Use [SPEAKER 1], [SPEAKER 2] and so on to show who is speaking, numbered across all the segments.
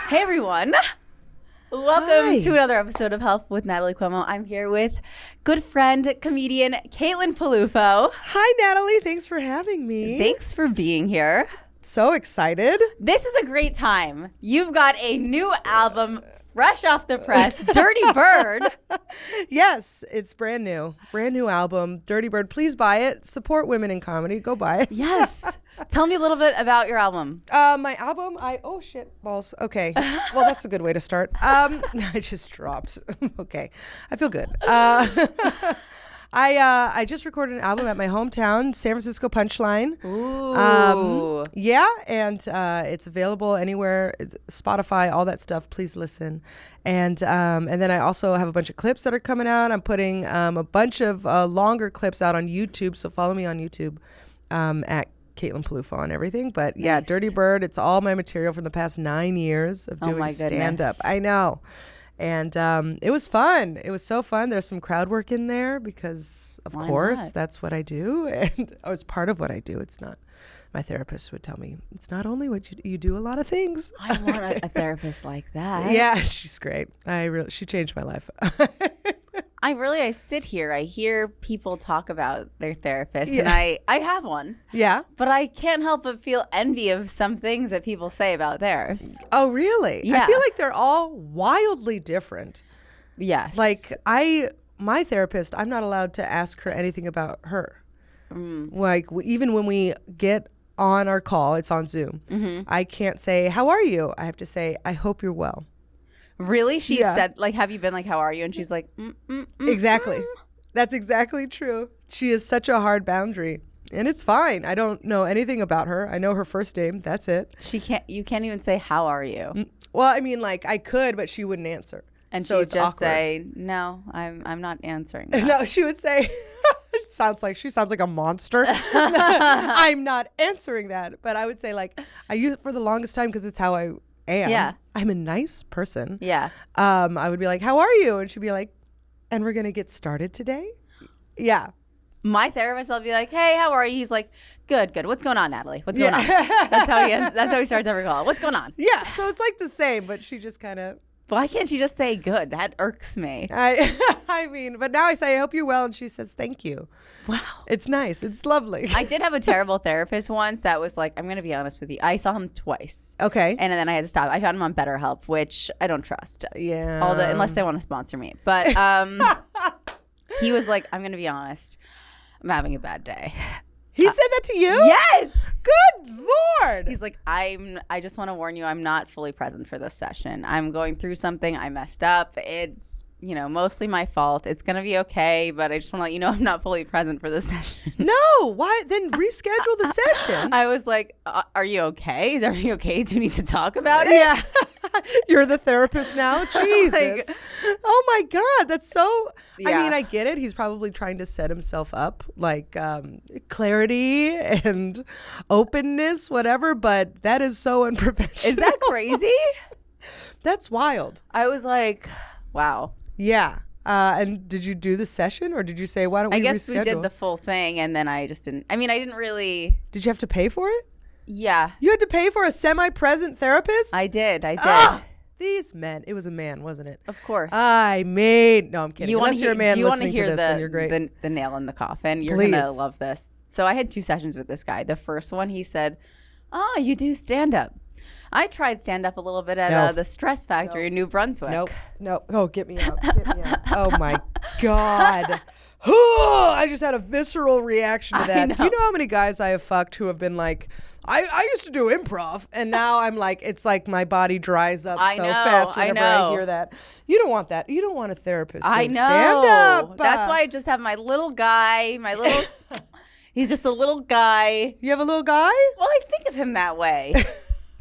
[SPEAKER 1] Hey everyone. Welcome to another episode of Health with Natalie Cuomo. I'm here with good friend, comedian Caitlin Peluffo.
[SPEAKER 2] Hi, Natalie. Thanks for having me.
[SPEAKER 1] Thanks for being here.
[SPEAKER 2] So excited.
[SPEAKER 1] This is a great time. You've got a new album fresh off the press, Dirty Bird.
[SPEAKER 2] Yes, it's brand new. Brand new album, Dirty Bird. Please buy it. Support women in comedy. Go buy it.
[SPEAKER 1] Yes. Tell me a little bit about your album.
[SPEAKER 2] My album, oh shit, balls. Okay. Well, that's a good way to start. I just dropped. Okay. I feel good. I just recorded an album at my hometown, San Francisco Punchline.
[SPEAKER 1] Ooh.
[SPEAKER 2] Yeah, and it's available anywhere, Spotify, all that stuff. Please listen. And then I also have a bunch of clips that are coming out. I'm putting a bunch of longer clips out on YouTube, so follow me on YouTube at Caitlin Peluffo and everything. But yeah,
[SPEAKER 1] Nice.
[SPEAKER 2] Dirty Bird, it's all my material from the past 9 years of doing
[SPEAKER 1] my
[SPEAKER 2] stand-up.
[SPEAKER 1] goodness.
[SPEAKER 2] I know. And it was fun. It was so fun. There's some crowd work in there because, of
[SPEAKER 1] Why
[SPEAKER 2] course,
[SPEAKER 1] not?
[SPEAKER 2] that's what I do. And it's part of what I do. It's not, my therapist would tell me, it's not only what you do a lot of things.
[SPEAKER 1] I want a therapist like that.
[SPEAKER 2] Yeah, she's great. She changed my life.
[SPEAKER 1] I sit here, I hear people talk about their therapist,
[SPEAKER 2] Yeah.
[SPEAKER 1] and I have one.
[SPEAKER 2] Yeah.
[SPEAKER 1] But I can't help but feel envy of some things that people say about theirs.
[SPEAKER 2] Oh, really?
[SPEAKER 1] Yeah.
[SPEAKER 2] I feel like they're all wildly different.
[SPEAKER 1] Yes.
[SPEAKER 2] Like my therapist, I'm not allowed to ask her anything about her. Like even when we get on our call, it's on Zoom. I can't say, how are you? I have to say, I hope you're well.
[SPEAKER 1] Really? She
[SPEAKER 2] Yeah.
[SPEAKER 1] said, like, have you been like, how are you? And she's like,
[SPEAKER 2] Exactly. That's exactly true. She is such a hard boundary. And it's fine. I don't know anything about her. I know her first name. That's it.
[SPEAKER 1] you can't even say, how are you?
[SPEAKER 2] Well, I mean, like I could, but she wouldn't answer.
[SPEAKER 1] And
[SPEAKER 2] so
[SPEAKER 1] she'd
[SPEAKER 2] it's
[SPEAKER 1] just
[SPEAKER 2] awkward.
[SPEAKER 1] say, no, I'm not answering that.
[SPEAKER 2] No, she would say, she sounds like a monster. I'm not answering that. But I would say, like, I use it for the longest time because it's how I am.
[SPEAKER 1] Yeah.
[SPEAKER 2] I'm a nice person.
[SPEAKER 1] Yeah.
[SPEAKER 2] I would be like, how are you? And she'd be like, and we're going to get started today? Yeah.
[SPEAKER 1] My therapist, I'll be like, hey, how are you? He's like, good. What's going on, Natalie? What's going on? That's how he starts every call. What's going on?
[SPEAKER 2] Yeah. So it's like the same, but she just kind of,
[SPEAKER 1] Why can't you just say good? That irks me.
[SPEAKER 2] I mean, but now I say, I hope you're well. And she says, thank you.
[SPEAKER 1] Wow.
[SPEAKER 2] It's nice. It's lovely.
[SPEAKER 1] I did have a terrible therapist once that was like, I'm going to be honest with you. I saw him twice.
[SPEAKER 2] Okay.
[SPEAKER 1] And then I had to stop. I found him on BetterHelp, which I don't trust.
[SPEAKER 2] Yeah.
[SPEAKER 1] Unless they want to sponsor me. But he was like, I'm going to be honest. I'm having a bad day.
[SPEAKER 2] He said that to you?
[SPEAKER 1] Yes.
[SPEAKER 2] Good Lord.
[SPEAKER 1] He's like, I just want to warn you, I'm not fully present for this session. I'm going through something. I messed up. It's, mostly my fault. It's going to be okay. But I just want to let you know I'm not fully present for this session.
[SPEAKER 2] No. Why? Then reschedule the session.
[SPEAKER 1] I was like, are you okay? Is everything okay? Do you need to talk about it?
[SPEAKER 2] Yeah. You're the therapist now? Jesus.
[SPEAKER 1] Like-
[SPEAKER 2] Oh my God. That's so, I
[SPEAKER 1] Yeah.
[SPEAKER 2] mean, I get it. He's probably trying to set himself up like clarity and openness, whatever, but that is so unprofessional.
[SPEAKER 1] Is that crazy?
[SPEAKER 2] That's wild.
[SPEAKER 1] I was like, wow.
[SPEAKER 2] Yeah. And did you do the session or did you say, why don't we
[SPEAKER 1] I guess
[SPEAKER 2] reschedule?
[SPEAKER 1] we did the full thing, and then I just didn't. I mean, I didn't really.
[SPEAKER 2] Did you have to pay for it?
[SPEAKER 1] Yeah,
[SPEAKER 2] You had to pay for a semi-present therapist?
[SPEAKER 1] I did.
[SPEAKER 2] Ah, these men. It was a man, wasn't it?
[SPEAKER 1] Of course.
[SPEAKER 2] No, I'm kidding.
[SPEAKER 1] You want
[SPEAKER 2] Unless
[SPEAKER 1] to
[SPEAKER 2] you're a man
[SPEAKER 1] do you want to
[SPEAKER 2] listening
[SPEAKER 1] hear
[SPEAKER 2] to this, then you're great.
[SPEAKER 1] the nail in the coffin? You're
[SPEAKER 2] Please.
[SPEAKER 1] gonna love this. So I had 2 sessions with this guy. The first one, he said, "Oh, you do stand up." I tried stand up a little bit at
[SPEAKER 2] No.
[SPEAKER 1] the Stress Factory in New Brunswick.
[SPEAKER 2] Nope. No. Oh, get me out. Get me out. Oh my God. I just had a visceral reaction to that. Do you know how many guys I have fucked who have been like, I used to do improv, and now I'm like, it's like my body dries up
[SPEAKER 1] I
[SPEAKER 2] so
[SPEAKER 1] know,
[SPEAKER 2] fast
[SPEAKER 1] I
[SPEAKER 2] whenever I
[SPEAKER 1] know.
[SPEAKER 2] hear that. You don't want that. You don't want a therapist
[SPEAKER 1] I
[SPEAKER 2] doing
[SPEAKER 1] know.
[SPEAKER 2] stand up.
[SPEAKER 1] That's why I just have my little guy. He's just a little guy.
[SPEAKER 2] You have a little guy?
[SPEAKER 1] Well, I think of him that way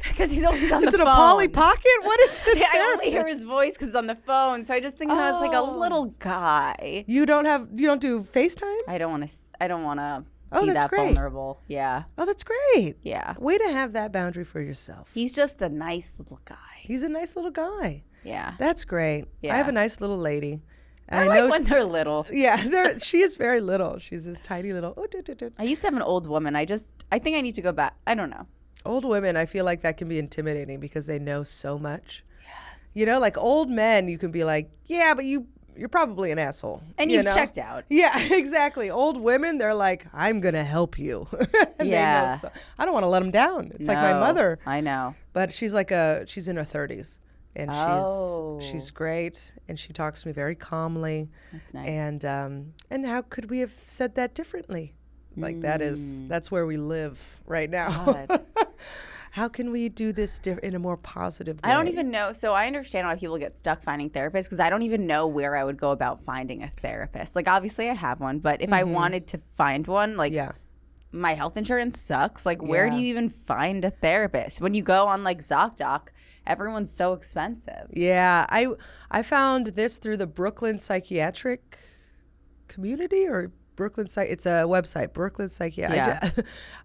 [SPEAKER 1] because he's always on
[SPEAKER 2] Is
[SPEAKER 1] the
[SPEAKER 2] it
[SPEAKER 1] phone.
[SPEAKER 2] a Polly Pocket? What is this?
[SPEAKER 1] I only hear his voice because it's on the phone, so I just think of him as like a little guy.
[SPEAKER 2] You don't do FaceTime?
[SPEAKER 1] I don't want to
[SPEAKER 2] Oh,
[SPEAKER 1] be
[SPEAKER 2] that's
[SPEAKER 1] that
[SPEAKER 2] great.
[SPEAKER 1] vulnerable. Yeah,
[SPEAKER 2] Oh, that's great.
[SPEAKER 1] yeah.
[SPEAKER 2] Way to have that boundary for yourself.
[SPEAKER 1] He's just a nice little guy.
[SPEAKER 2] He's a nice little guy.
[SPEAKER 1] Yeah.
[SPEAKER 2] That's great.
[SPEAKER 1] Yeah.
[SPEAKER 2] I have a nice little lady.
[SPEAKER 1] I like when they're little.
[SPEAKER 2] Yeah, she is very little. She's this tiny little.
[SPEAKER 1] I used to have an old woman. I think I need to go back. I don't know.
[SPEAKER 2] Old women, I feel like that can be intimidating because they know so much. You know, like old men, you can be like, yeah, but you're probably an asshole.
[SPEAKER 1] And you've checked out.
[SPEAKER 2] Yeah, exactly. Old women, they're like, I'm going to help you. And
[SPEAKER 1] Yeah.
[SPEAKER 2] they know I don't want to let them down. It's like my
[SPEAKER 1] No,
[SPEAKER 2] mother.
[SPEAKER 1] I know.
[SPEAKER 2] But she's she's in her 30s. And she's great. And she talks to me very calmly.
[SPEAKER 1] That's nice.
[SPEAKER 2] And how could we have said that differently? Like that's where we live right now.
[SPEAKER 1] God.
[SPEAKER 2] How can we do this in a more positive way?
[SPEAKER 1] I don't even know. So I understand why people get stuck finding therapists because I don't even know where I would go about finding a therapist. Like, obviously I have one, but if I wanted to find one, like my health insurance sucks. Like, where do you even find a therapist? When you go on like ZocDoc, everyone's so expensive.
[SPEAKER 2] Yeah. I found this through the Brooklyn Psychiatric Community or it's a website, Brooklyn Psychiatric.
[SPEAKER 1] Yeah.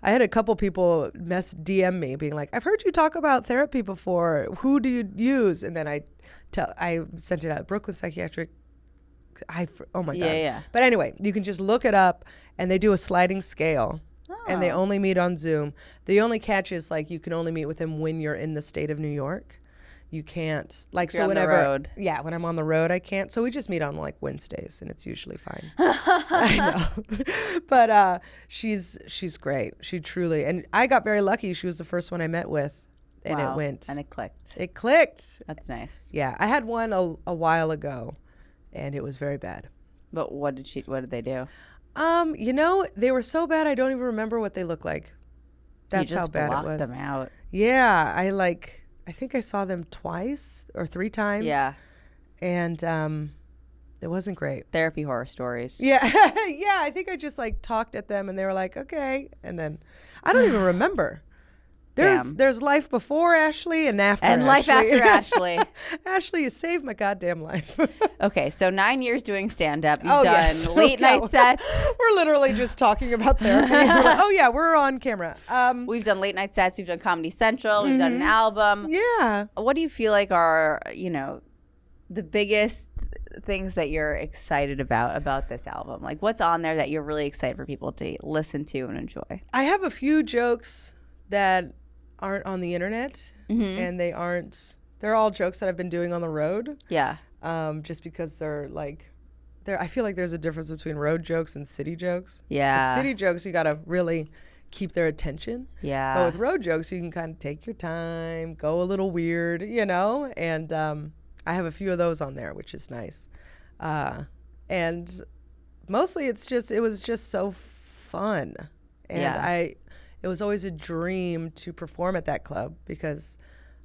[SPEAKER 2] I had a couple people DM me being like, I've heard you talk about therapy before. Who do you use? And then I sent it out, Brooklyn Psychiatric. Oh my God.
[SPEAKER 1] Yeah.
[SPEAKER 2] But anyway, you can just look it up and they do a sliding scale. And they only meet on Zoom. The only catch is like you can only meet with them when you're in the state of New York. You can't whenever
[SPEAKER 1] on the road.
[SPEAKER 2] Yeah, when I'm on the road I can't. So we just meet on like Wednesdays and it's usually fine. I know. But she's great. She truly, and I got very lucky. She was the first one I met with and
[SPEAKER 1] Wow.
[SPEAKER 2] it went.
[SPEAKER 1] And it clicked.
[SPEAKER 2] It clicked.
[SPEAKER 1] That's nice.
[SPEAKER 2] Yeah, I had one a while ago and it was very bad.
[SPEAKER 1] But what did they do?
[SPEAKER 2] You know, they were so bad I don't even remember what they looked like. That's how bad it was.
[SPEAKER 1] You just blocked them out.
[SPEAKER 2] Yeah, I think I saw them twice or 3 times.
[SPEAKER 1] Yeah.
[SPEAKER 2] And it wasn't great.
[SPEAKER 1] Therapy horror stories.
[SPEAKER 2] Yeah. Yeah, I think I just like talked at them and they were like, okay. And then I don't even remember. There's life before Ashley and after
[SPEAKER 1] and
[SPEAKER 2] Ashley.
[SPEAKER 1] life after Ashley.
[SPEAKER 2] Ashley, you saved my goddamn life.
[SPEAKER 1] Okay, so 9 years doing stand-up. You've done
[SPEAKER 2] yes.
[SPEAKER 1] late night sets.
[SPEAKER 2] We're literally just talking about therapy. We're like, oh yeah, we're on camera.
[SPEAKER 1] We've done late night sets. We've done Comedy Central. We've done an album.
[SPEAKER 2] Yeah.
[SPEAKER 1] What do you feel like are, the biggest things that you're excited about this album? Like, what's on there that you're really excited for people to listen to and enjoy?
[SPEAKER 2] I have a few jokes that aren't on the internet, and they're all jokes that I've been doing on the road.
[SPEAKER 1] Yeah.
[SPEAKER 2] Just because I feel like there's a difference between road jokes and city jokes.
[SPEAKER 1] Yeah.
[SPEAKER 2] The city jokes, you got to really keep their attention.
[SPEAKER 1] Yeah.
[SPEAKER 2] But with road jokes, you can kind of take your time, go a little weird, and I have a few of those on there, which is nice. And mostly it was just so fun. And it was always a dream to perform at that club because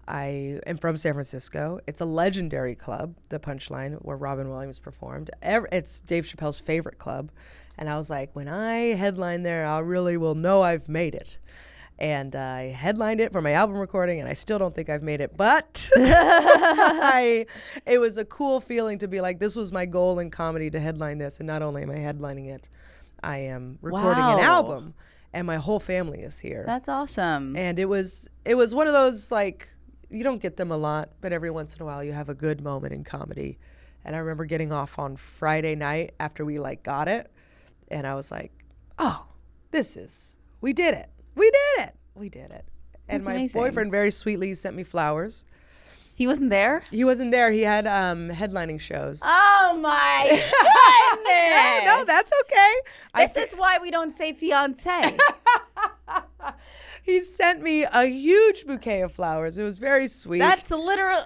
[SPEAKER 2] I am from San Francisco. It's a legendary club, the Punchline, where Robin Williams performed. It's Dave Chappelle's favorite club. And I was like, when I headline there, I really will know I've made it. And I headlined it for my album recording, and I still don't think I've made it. But it was a cool feeling to be like, this was my goal in comedy, to headline this. And not only am I headlining it, I am recording an album. And my whole family is here.
[SPEAKER 1] That's awesome.
[SPEAKER 2] And it was one of those, like, you don't get them a lot, but every once in a while you have a good moment in comedy. And I remember getting off on Friday night after we like got it. And I was like, oh, we did it. And
[SPEAKER 1] That's
[SPEAKER 2] my
[SPEAKER 1] amazing.
[SPEAKER 2] boyfriend very sweetly sent me flowers.
[SPEAKER 1] He wasn't there?
[SPEAKER 2] He wasn't there. He had headlining shows.
[SPEAKER 1] Oh my goodness.
[SPEAKER 2] No, that's okay.
[SPEAKER 1] This is why we don't say fiance.
[SPEAKER 2] He sent me a huge bouquet of flowers. It was very sweet.
[SPEAKER 1] That's a literal.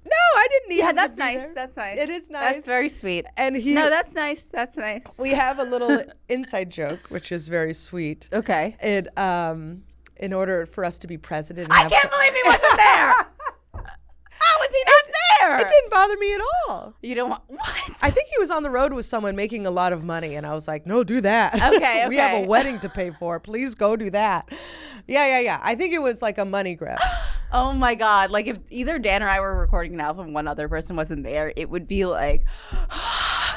[SPEAKER 2] No, I didn't need.
[SPEAKER 1] Yeah,
[SPEAKER 2] him
[SPEAKER 1] that's
[SPEAKER 2] to be
[SPEAKER 1] nice.
[SPEAKER 2] there.
[SPEAKER 1] That's nice.
[SPEAKER 2] It is nice.
[SPEAKER 1] That's very sweet.
[SPEAKER 2] And
[SPEAKER 1] No, that's nice. That's nice.
[SPEAKER 2] We have a little inside joke, which is very sweet.
[SPEAKER 1] Okay.
[SPEAKER 2] It in order for us to be president. And
[SPEAKER 1] I can't believe he wasn't there. How was he not there?
[SPEAKER 2] It didn't bother me at all.
[SPEAKER 1] You don't want what?
[SPEAKER 2] I think he was on the road with someone making a lot of money, and I was like, no, do that.
[SPEAKER 1] Okay,
[SPEAKER 2] We have
[SPEAKER 1] okay.
[SPEAKER 2] a wedding to pay for. Please go do that. Yeah. I think it was like a money grab.
[SPEAKER 1] Oh my God. Like if either Dan or I were recording an album and one other person wasn't there, it would be like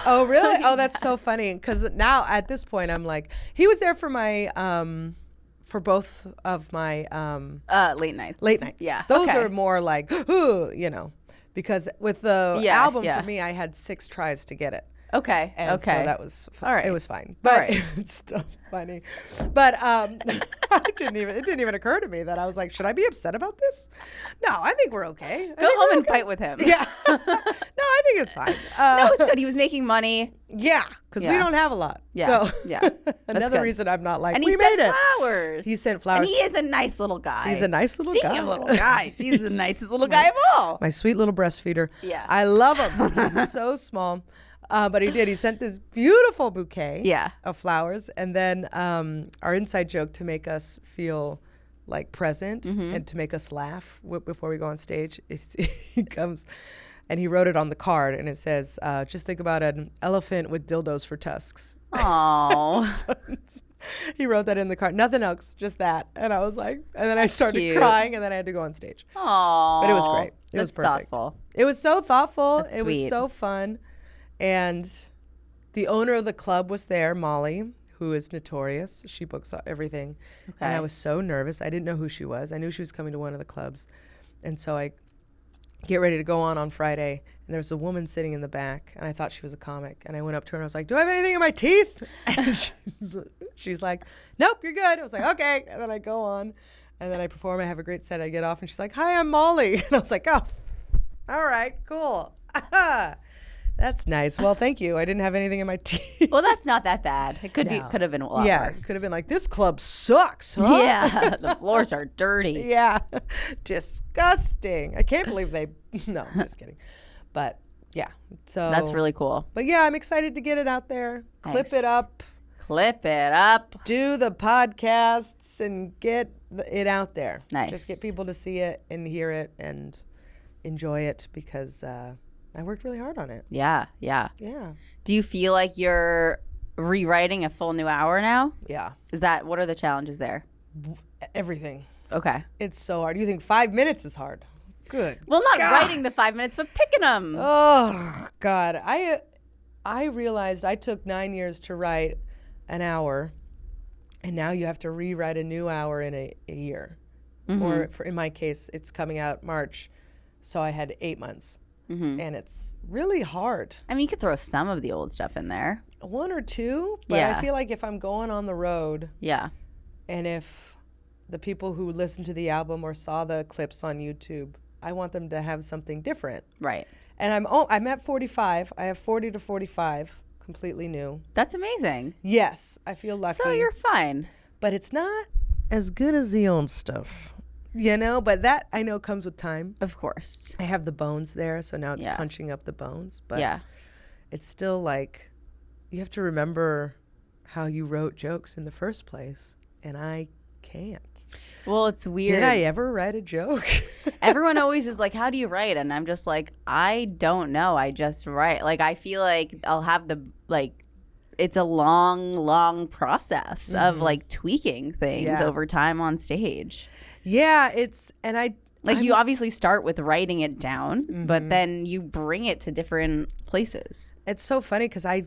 [SPEAKER 2] Oh, really? Oh, that's so funny. Because now at this point, I'm like, he was there for my for both of my
[SPEAKER 1] late nights. Yeah.
[SPEAKER 2] Those
[SPEAKER 1] okay.
[SPEAKER 2] are more like, because with the album for me, I had 6 tries to get it.
[SPEAKER 1] Okay.
[SPEAKER 2] And
[SPEAKER 1] okay.
[SPEAKER 2] so that was
[SPEAKER 1] All right.
[SPEAKER 2] It was fine, but
[SPEAKER 1] right.
[SPEAKER 2] it's still funny. But it didn't even occur to me that I was like, should I be upset about this? No, I think we're okay.
[SPEAKER 1] Go home and fight with him.
[SPEAKER 2] Yeah. No, I think it's fine.
[SPEAKER 1] No, it's good. He was making money.
[SPEAKER 2] Yeah, because we don't have a lot.
[SPEAKER 1] Yeah.
[SPEAKER 2] So
[SPEAKER 1] Yeah.
[SPEAKER 2] another reason I'm not like,
[SPEAKER 1] and
[SPEAKER 2] we
[SPEAKER 1] he
[SPEAKER 2] made
[SPEAKER 1] sent
[SPEAKER 2] it.
[SPEAKER 1] flowers.
[SPEAKER 2] He sent flowers.
[SPEAKER 1] And he is a nice little guy.
[SPEAKER 2] He's a nice little
[SPEAKER 1] Speaking
[SPEAKER 2] guy.
[SPEAKER 1] of little guys, he's the nicest little guy of all.
[SPEAKER 2] My sweet little breastfeeder.
[SPEAKER 1] Yeah.
[SPEAKER 2] I love him. He's so small. But he did. He sent this beautiful bouquet of flowers. And then our inside joke to make us feel like present and to make us laugh before we go on stage, he comes and he wrote it on the card. And it says, just think about an elephant with dildos for tusks.
[SPEAKER 1] Aww.
[SPEAKER 2] So he wrote that in the card. Nothing else, just that. And I was like, and then I started
[SPEAKER 1] cute.
[SPEAKER 2] crying, and then I had to go on stage.
[SPEAKER 1] Aww.
[SPEAKER 2] But it was great. It was perfect.
[SPEAKER 1] Thoughtful.
[SPEAKER 2] It was so thoughtful.
[SPEAKER 1] That's
[SPEAKER 2] it
[SPEAKER 1] sweet.
[SPEAKER 2] was so fun. And the owner of the club was there, Molly, who is notorious. She books everything.
[SPEAKER 1] Okay.
[SPEAKER 2] And I was so nervous. I didn't know who she was. I knew she was coming to one of the clubs. And so I get ready to go on Friday, and there was a woman sitting in the back, and I thought she was a comic. And I went up to her, and I was like, do I have anything in my teeth? And she's like, nope, you're good. I was like, okay. And then I go on, and then I perform. I have a great set. I get off, and she's like, hi, I'm Molly. And I was like, oh, all right, cool. That's nice. Well, thank you. I didn't have anything in my teeth.
[SPEAKER 1] Well, that's not that bad. It could have been a lot worse.
[SPEAKER 2] Could have been like, this club sucks, huh?
[SPEAKER 1] Yeah, the floors are dirty.
[SPEAKER 2] Yeah, disgusting. I can't believe no, I'm just kidding. But yeah, so.
[SPEAKER 1] That's really cool.
[SPEAKER 2] But yeah, I'm excited to get it out there. Clip it up.
[SPEAKER 1] Clip it up.
[SPEAKER 2] Do the podcasts and get it out there.
[SPEAKER 1] Nice.
[SPEAKER 2] Just get people to see it and hear it and enjoy it because I worked really hard on it.
[SPEAKER 1] Yeah, yeah.
[SPEAKER 2] Yeah.
[SPEAKER 1] Do you feel like you're rewriting a full new hour now?
[SPEAKER 2] Yeah.
[SPEAKER 1] What are the challenges there?
[SPEAKER 2] Everything.
[SPEAKER 1] Okay.
[SPEAKER 2] It's so hard. You think 5 minutes is hard? Good.
[SPEAKER 1] Well, not writing the 5 minutes, but picking them.
[SPEAKER 2] Oh, God. I realized I took 9 years to write an hour, and now you have to rewrite a new hour in a year. Or in my case, it's coming out March, so I had 8 months. And it's really hard.
[SPEAKER 1] I mean, you could throw some of the old stuff in there.
[SPEAKER 2] 1 or 2, but I feel like if I'm going on the road, and if the people who listened to the album or saw the clips on YouTube, I want them to have something different.
[SPEAKER 1] Right.
[SPEAKER 2] And I'm at 45. I have 40 to 45, completely new.
[SPEAKER 1] That's amazing.
[SPEAKER 2] Yes, I feel lucky.
[SPEAKER 1] So you're fine.
[SPEAKER 2] But it's not as good as the old stuff. You know, but that I know comes with time.
[SPEAKER 1] Of course.
[SPEAKER 2] I have the bones there, so now it's punching up the bones. But it's still like you have to remember how you wrote jokes in the first place, and I can't.
[SPEAKER 1] Well, it's weird.
[SPEAKER 2] Did I ever write a joke?
[SPEAKER 1] Everyone always is like, how do you write? And I'm just like, I don't know. I just write. Like, I feel like I'll have it's a long process of like tweaking things over time on stage.
[SPEAKER 2] Yeah,
[SPEAKER 1] you obviously start with writing it down, but then you bring it to different places.
[SPEAKER 2] It's so funny because I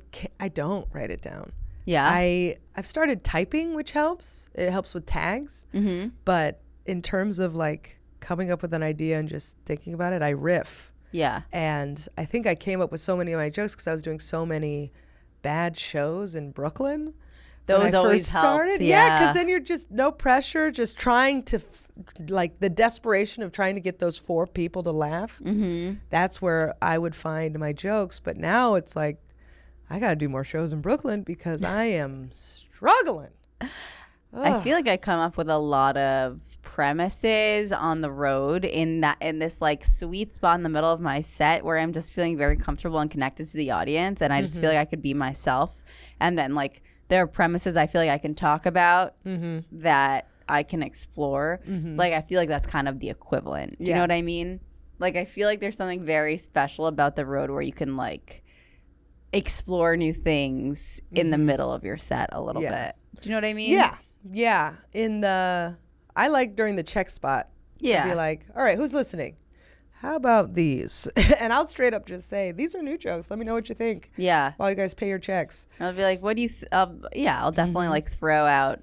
[SPEAKER 2] don't write it down.
[SPEAKER 1] Yeah.
[SPEAKER 2] I've started typing, which helps. It helps with tags. But in terms of like coming up with an idea and just thinking about it, I riff.
[SPEAKER 1] Yeah.
[SPEAKER 2] And I think I came up with so many of my jokes because I was doing so many bad shows in Brooklyn.
[SPEAKER 1] Those always help.
[SPEAKER 2] Yeah, because then you're just no pressure, just trying to, like the desperation of trying to get those 4 people to laugh. That's where I would find my jokes. But now it's like, I got to do more shows in Brooklyn because I am struggling.
[SPEAKER 1] I feel like I come up with a lot of premises on the road in this like sweet spot in the middle of my set where I'm just feeling very comfortable and connected to the audience, and I just feel like I could be myself. And then like there are premises I feel like I can talk about that I can explore. Like I feel like that's kind of the equivalent. Do you know what I mean? Like I feel like there's something very special about the road where you can like explore new things in the middle of your set a little bit. Do you know what I mean?
[SPEAKER 2] Yeah. I like during the check spot to be like, all right, who's listening? How about these? And I'll straight up just say, these are new jokes. Let me know what you think.
[SPEAKER 1] Yeah.
[SPEAKER 2] While you guys pay your checks.
[SPEAKER 1] I'll be like, what do you I'll definitely like throw out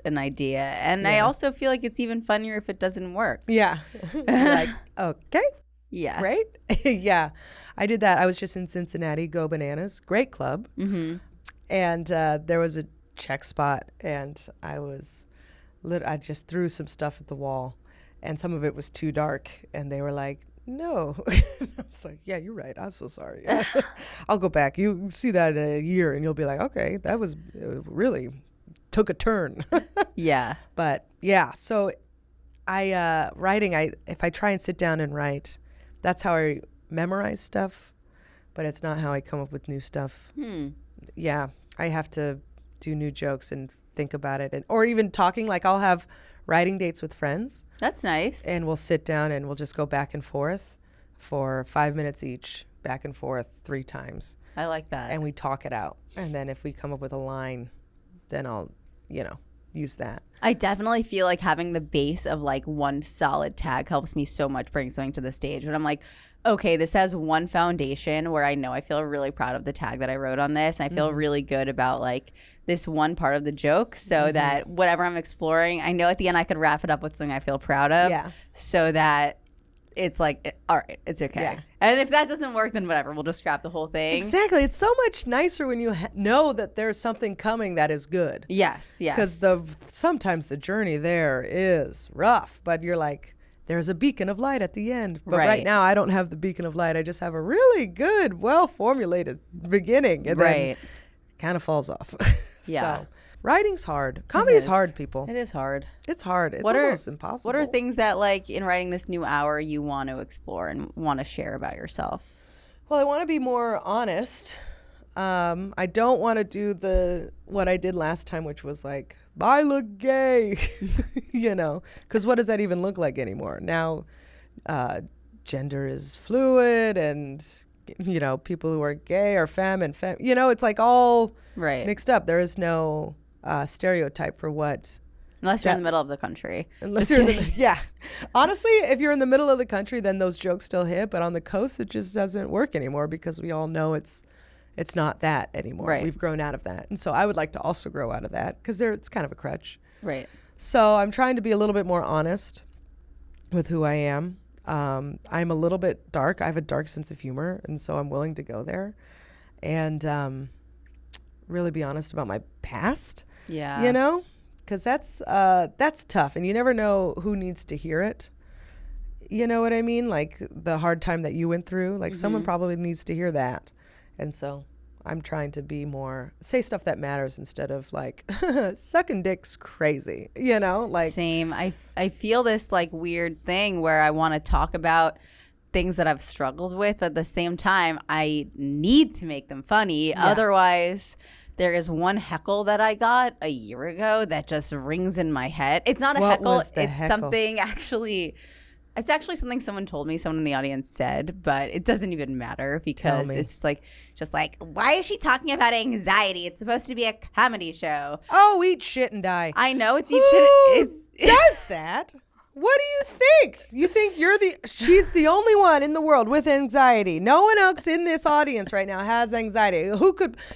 [SPEAKER 1] an idea. And I also feel like it's even funnier if it doesn't work.
[SPEAKER 2] Yeah. You're like, okay.
[SPEAKER 1] Yeah.
[SPEAKER 2] Right? Yeah. I did that. I was just in Cincinnati, Go Bananas. Great club.
[SPEAKER 1] Mm-hmm.
[SPEAKER 2] And there was a check spot, and I just threw some stuff at the wall, and some of it was too dark, and they were like, no. I was like, yeah, you're right. I'm so sorry. I'll go back. You see that in a year, and you'll be like, okay, that was really took a turn.
[SPEAKER 1] Yeah.
[SPEAKER 2] But yeah, so writing, if I try and sit down and write, that's how I memorize stuff, but it's not how I come up with new stuff. Yeah, I have to do new jokes and think about it, or even talking. Like, I'll have writing dates with friends.
[SPEAKER 1] That's nice.
[SPEAKER 2] And we'll sit down and we'll just go back and forth for 5 minutes each, back and forth 3 times.
[SPEAKER 1] I like that.
[SPEAKER 2] And we talk it out. And then if we come up with a line, then I'll, use that.
[SPEAKER 1] I definitely feel like having the base of like one solid tag helps me so much bring something to the stage. When I'm like, okay, this has one foundation where I know I feel really proud of the tag that I wrote on this. And I feel really good about like this one part of the joke, so that whatever I'm exploring, I know at the end I could wrap it up with something I feel proud of.
[SPEAKER 2] Yeah.
[SPEAKER 1] So that it's like, all right, it's okay.
[SPEAKER 2] Yeah.
[SPEAKER 1] And if that doesn't work, then whatever, we'll just scrap the whole thing.
[SPEAKER 2] Exactly. It's so much nicer when you know that there's something coming that is good.
[SPEAKER 1] Yes.
[SPEAKER 2] Because sometimes the journey there is rough, but you're like, there's a beacon of light at the end. But right now, I don't have the beacon of light. I just have a really good, well-formulated beginning. And then kind of falls off.
[SPEAKER 1] Yeah.
[SPEAKER 2] So, writing's hard. Comedy's hard, people.
[SPEAKER 1] It is hard.
[SPEAKER 2] It's hard. It's almost impossible.
[SPEAKER 1] What are things that, like, in writing this new hour, you want to explore and want to share about yourself?
[SPEAKER 2] Well, I want to be more honest. I don't want to do what I did last time, which was like, I look gay, because what does that even look like anymore? Now, gender is fluid, and, people who are gay are femme and femme. It's like all mixed up. There is no stereotype for what.
[SPEAKER 1] Unless you're in the middle of the country.
[SPEAKER 2] Yeah. Honestly, if you're in the middle of the country, then those jokes still hit. But on the coast, it just doesn't work anymore because we all know it's not that anymore.
[SPEAKER 1] Right.
[SPEAKER 2] We've grown out of that. And so I would like to also grow out of that because it's kind of a crutch.
[SPEAKER 1] Right.
[SPEAKER 2] So I'm trying to be a little bit more honest with who I am. I'm a little bit dark. I have a dark sense of humor. And so I'm willing to go there and really be honest about my past.
[SPEAKER 1] Yeah.
[SPEAKER 2] Because that's tough. And you never know who needs to hear it. You know what I mean? Like the hard time that you went through. Like someone probably needs to hear that. And so I'm trying to say stuff that matters instead of like, sucking dick's crazy, like.
[SPEAKER 1] Same. I feel this like weird thing where I want to talk about things that I've struggled with, but at the same time, I need to make them funny. Yeah. Otherwise, there is one heckle that I got a year ago that just rings in my head. It's not a heckle. It's something actually. It's actually something someone told me, someone in the audience said, but it doesn't even matter because it's just like, why is she talking about anxiety? It's supposed to be a comedy show.
[SPEAKER 2] Oh, eat shit and die.
[SPEAKER 1] I know it's eat shit.
[SPEAKER 2] Does that? What do you think? You think she's the only one in the world with anxiety. No one else in this audience right now has anxiety.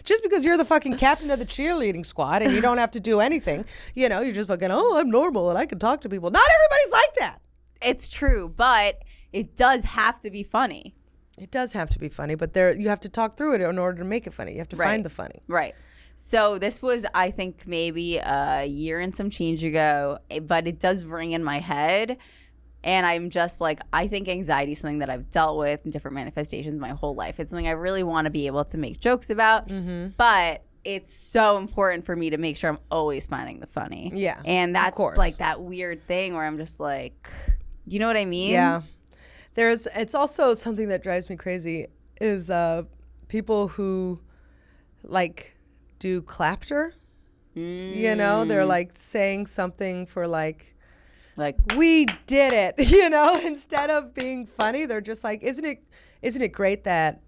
[SPEAKER 2] Just because you're the fucking captain of the cheerleading squad and you don't have to do anything, you're just fucking, I'm normal and I can talk to people. Not everybody's like that.
[SPEAKER 1] It's true, but it does have to be funny.
[SPEAKER 2] It does have to be funny, but you have to talk through it in order to make it funny. You have to find the funny.
[SPEAKER 1] Right. So this was, I think, maybe a year and some change ago, but it does ring in my head. And I'm just like, I think anxiety is something that I've dealt with in different manifestations my whole life. It's something I really want to be able to make jokes about. Mm-hmm. But it's so important for me to make sure I'm always finding the funny.
[SPEAKER 2] Yeah.
[SPEAKER 1] And that's like that weird thing where I'm just like, you know what I mean?
[SPEAKER 2] Yeah. It's also something that drives me crazy is people who like do clapter. They're like saying something for like we did it, instead of being funny. They're just like, isn't it great that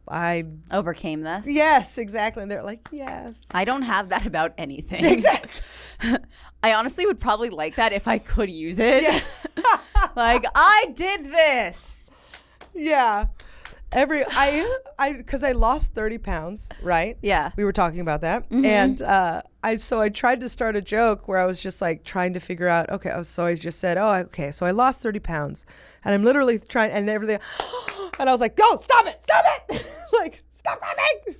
[SPEAKER 2] I
[SPEAKER 1] overcame this?
[SPEAKER 2] Yes, exactly. And they're like, yes.
[SPEAKER 1] I don't have that about anything.
[SPEAKER 2] Exactly.
[SPEAKER 1] I honestly would probably like that if I could use it.
[SPEAKER 2] Yeah.
[SPEAKER 1] Like, I did this.
[SPEAKER 2] Yeah. Because I lost 30 pounds, right?
[SPEAKER 1] Yeah.
[SPEAKER 2] We were talking about that. And I tried to start a joke where I was just like trying to figure out, okay, so I just said, oh, okay, so I lost 30 pounds. And I'm literally trying, and everything, and I was like, go, stop it. Like, stop laughing.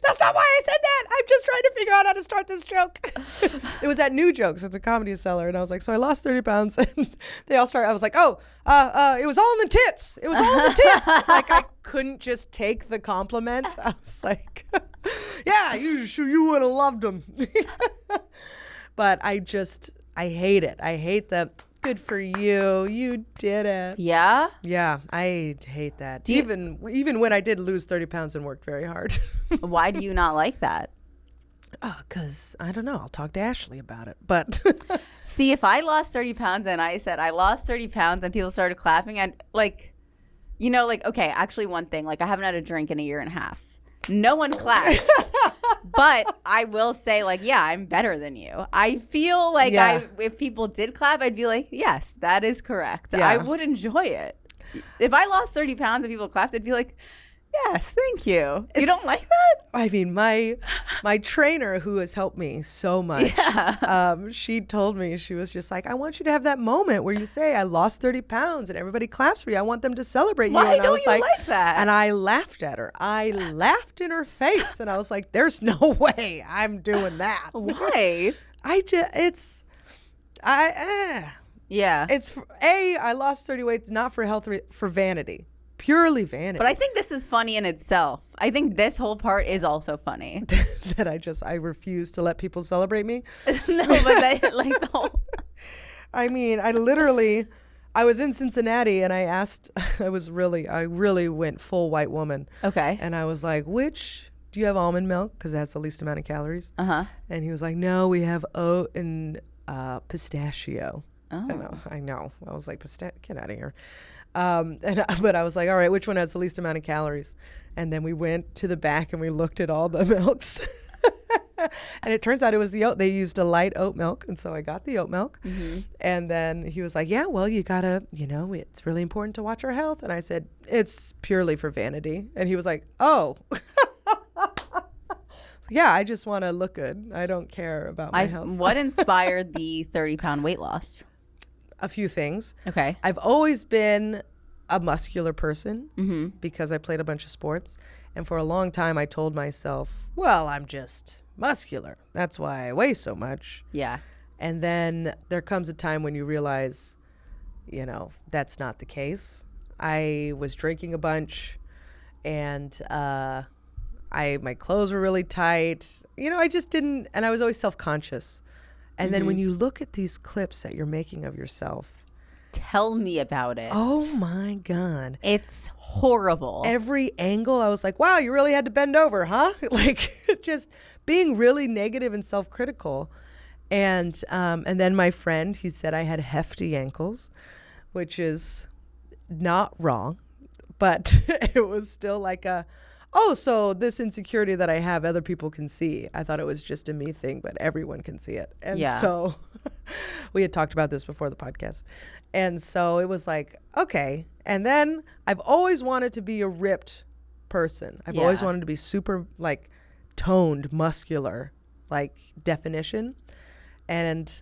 [SPEAKER 2] That's not why I said that. I'm just trying to figure out how to start this joke. It was at New Jokes at the Comedy Cellar. And I was like, so I lost 30 pounds. And they all started, I was like, it was all in the tits. It was all in the tits. Like, I couldn't just take the compliment. I was like, yeah, you would have loved them. But I hate it. I hate the, good for you. You did it.
[SPEAKER 1] Yeah?
[SPEAKER 2] Yeah, I hate that. Even when I did lose 30 pounds and worked very hard.
[SPEAKER 1] Why do you not like that?
[SPEAKER 2] Because, I don't know. I'll talk to Ashley about it. But
[SPEAKER 1] see, if I lost 30 pounds and I said I lost 30 pounds and people started clapping, and like, okay, actually one thing, like I haven't had a drink in a year and a half. No one claps. But I will say, like, yeah, I'm better than you. I feel like if people did clap, I'd be like, yes, that is correct. Yeah. I would enjoy it. If I lost 30 pounds and people clapped, I'd be like, yes, thank you. You don't like that?
[SPEAKER 2] I mean, my trainer, who has helped me so much, she told me, she was just like, I want you to have that moment where you say, I lost 30 pounds and everybody claps for you. I want them to celebrate you.
[SPEAKER 1] Why
[SPEAKER 2] and
[SPEAKER 1] don't
[SPEAKER 2] I was
[SPEAKER 1] you like that?
[SPEAKER 2] And I laughed at her. I laughed in her face. And I was like, there's no way I'm doing that.
[SPEAKER 1] Why?
[SPEAKER 2] Yeah. It's, I lost 30 weights, not for health, for vanity. Purely vanity.
[SPEAKER 1] But I think this is funny in itself. I think this whole part is also funny.
[SPEAKER 2] That I refuse to let people celebrate me.
[SPEAKER 1] No, but like the whole.
[SPEAKER 2] I mean, I was in Cincinnati and I really went full white woman.
[SPEAKER 1] Okay.
[SPEAKER 2] And I was like, do you have almond milk? Because it has the least amount of calories. Uh-huh. And he was like, no, we have oat and pistachio. Oh. I know. I was like, get out of here. But I was like, all right, which one has the least amount of calories? And then we went to the back and we looked at all the milks. And it turns out it was the oat. They used a light oat milk. And so I got the oat milk. Mm-hmm. And then he was like, yeah, well, you gotta, it's really important to watch our health. And I said, it's purely for vanity. And he was like, oh. Yeah, I just want to look good. I don't care about my health.
[SPEAKER 1] What inspired the 30-pound weight loss?
[SPEAKER 2] A few things.
[SPEAKER 1] Okay.
[SPEAKER 2] I've always been a muscular person because I played a bunch of sports. And for a long time, I told myself, well, I'm just muscular. That's why I weigh so much.
[SPEAKER 1] Yeah.
[SPEAKER 2] And then there comes a time when you realize, that's not the case. I was drinking a bunch and my clothes were really tight. I just didn't, and I was always self-conscious. And then when you look at these clips that you're making of yourself.
[SPEAKER 1] Tell me about it.
[SPEAKER 2] Oh my God.
[SPEAKER 1] It's horrible.
[SPEAKER 2] Every angle, I was like, wow, you really had to bend over, huh? Like just being really negative and self-critical. And then my friend, he said I had hefty ankles, which is not wrong, but it was still like so this insecurity that I have, other people can see. I thought it was just a me thing, but everyone can see it. And so we had talked about this before the podcast. And so it was like, okay. And then I've always wanted to be a ripped person. I've always wanted to be super like toned, muscular, like definition. And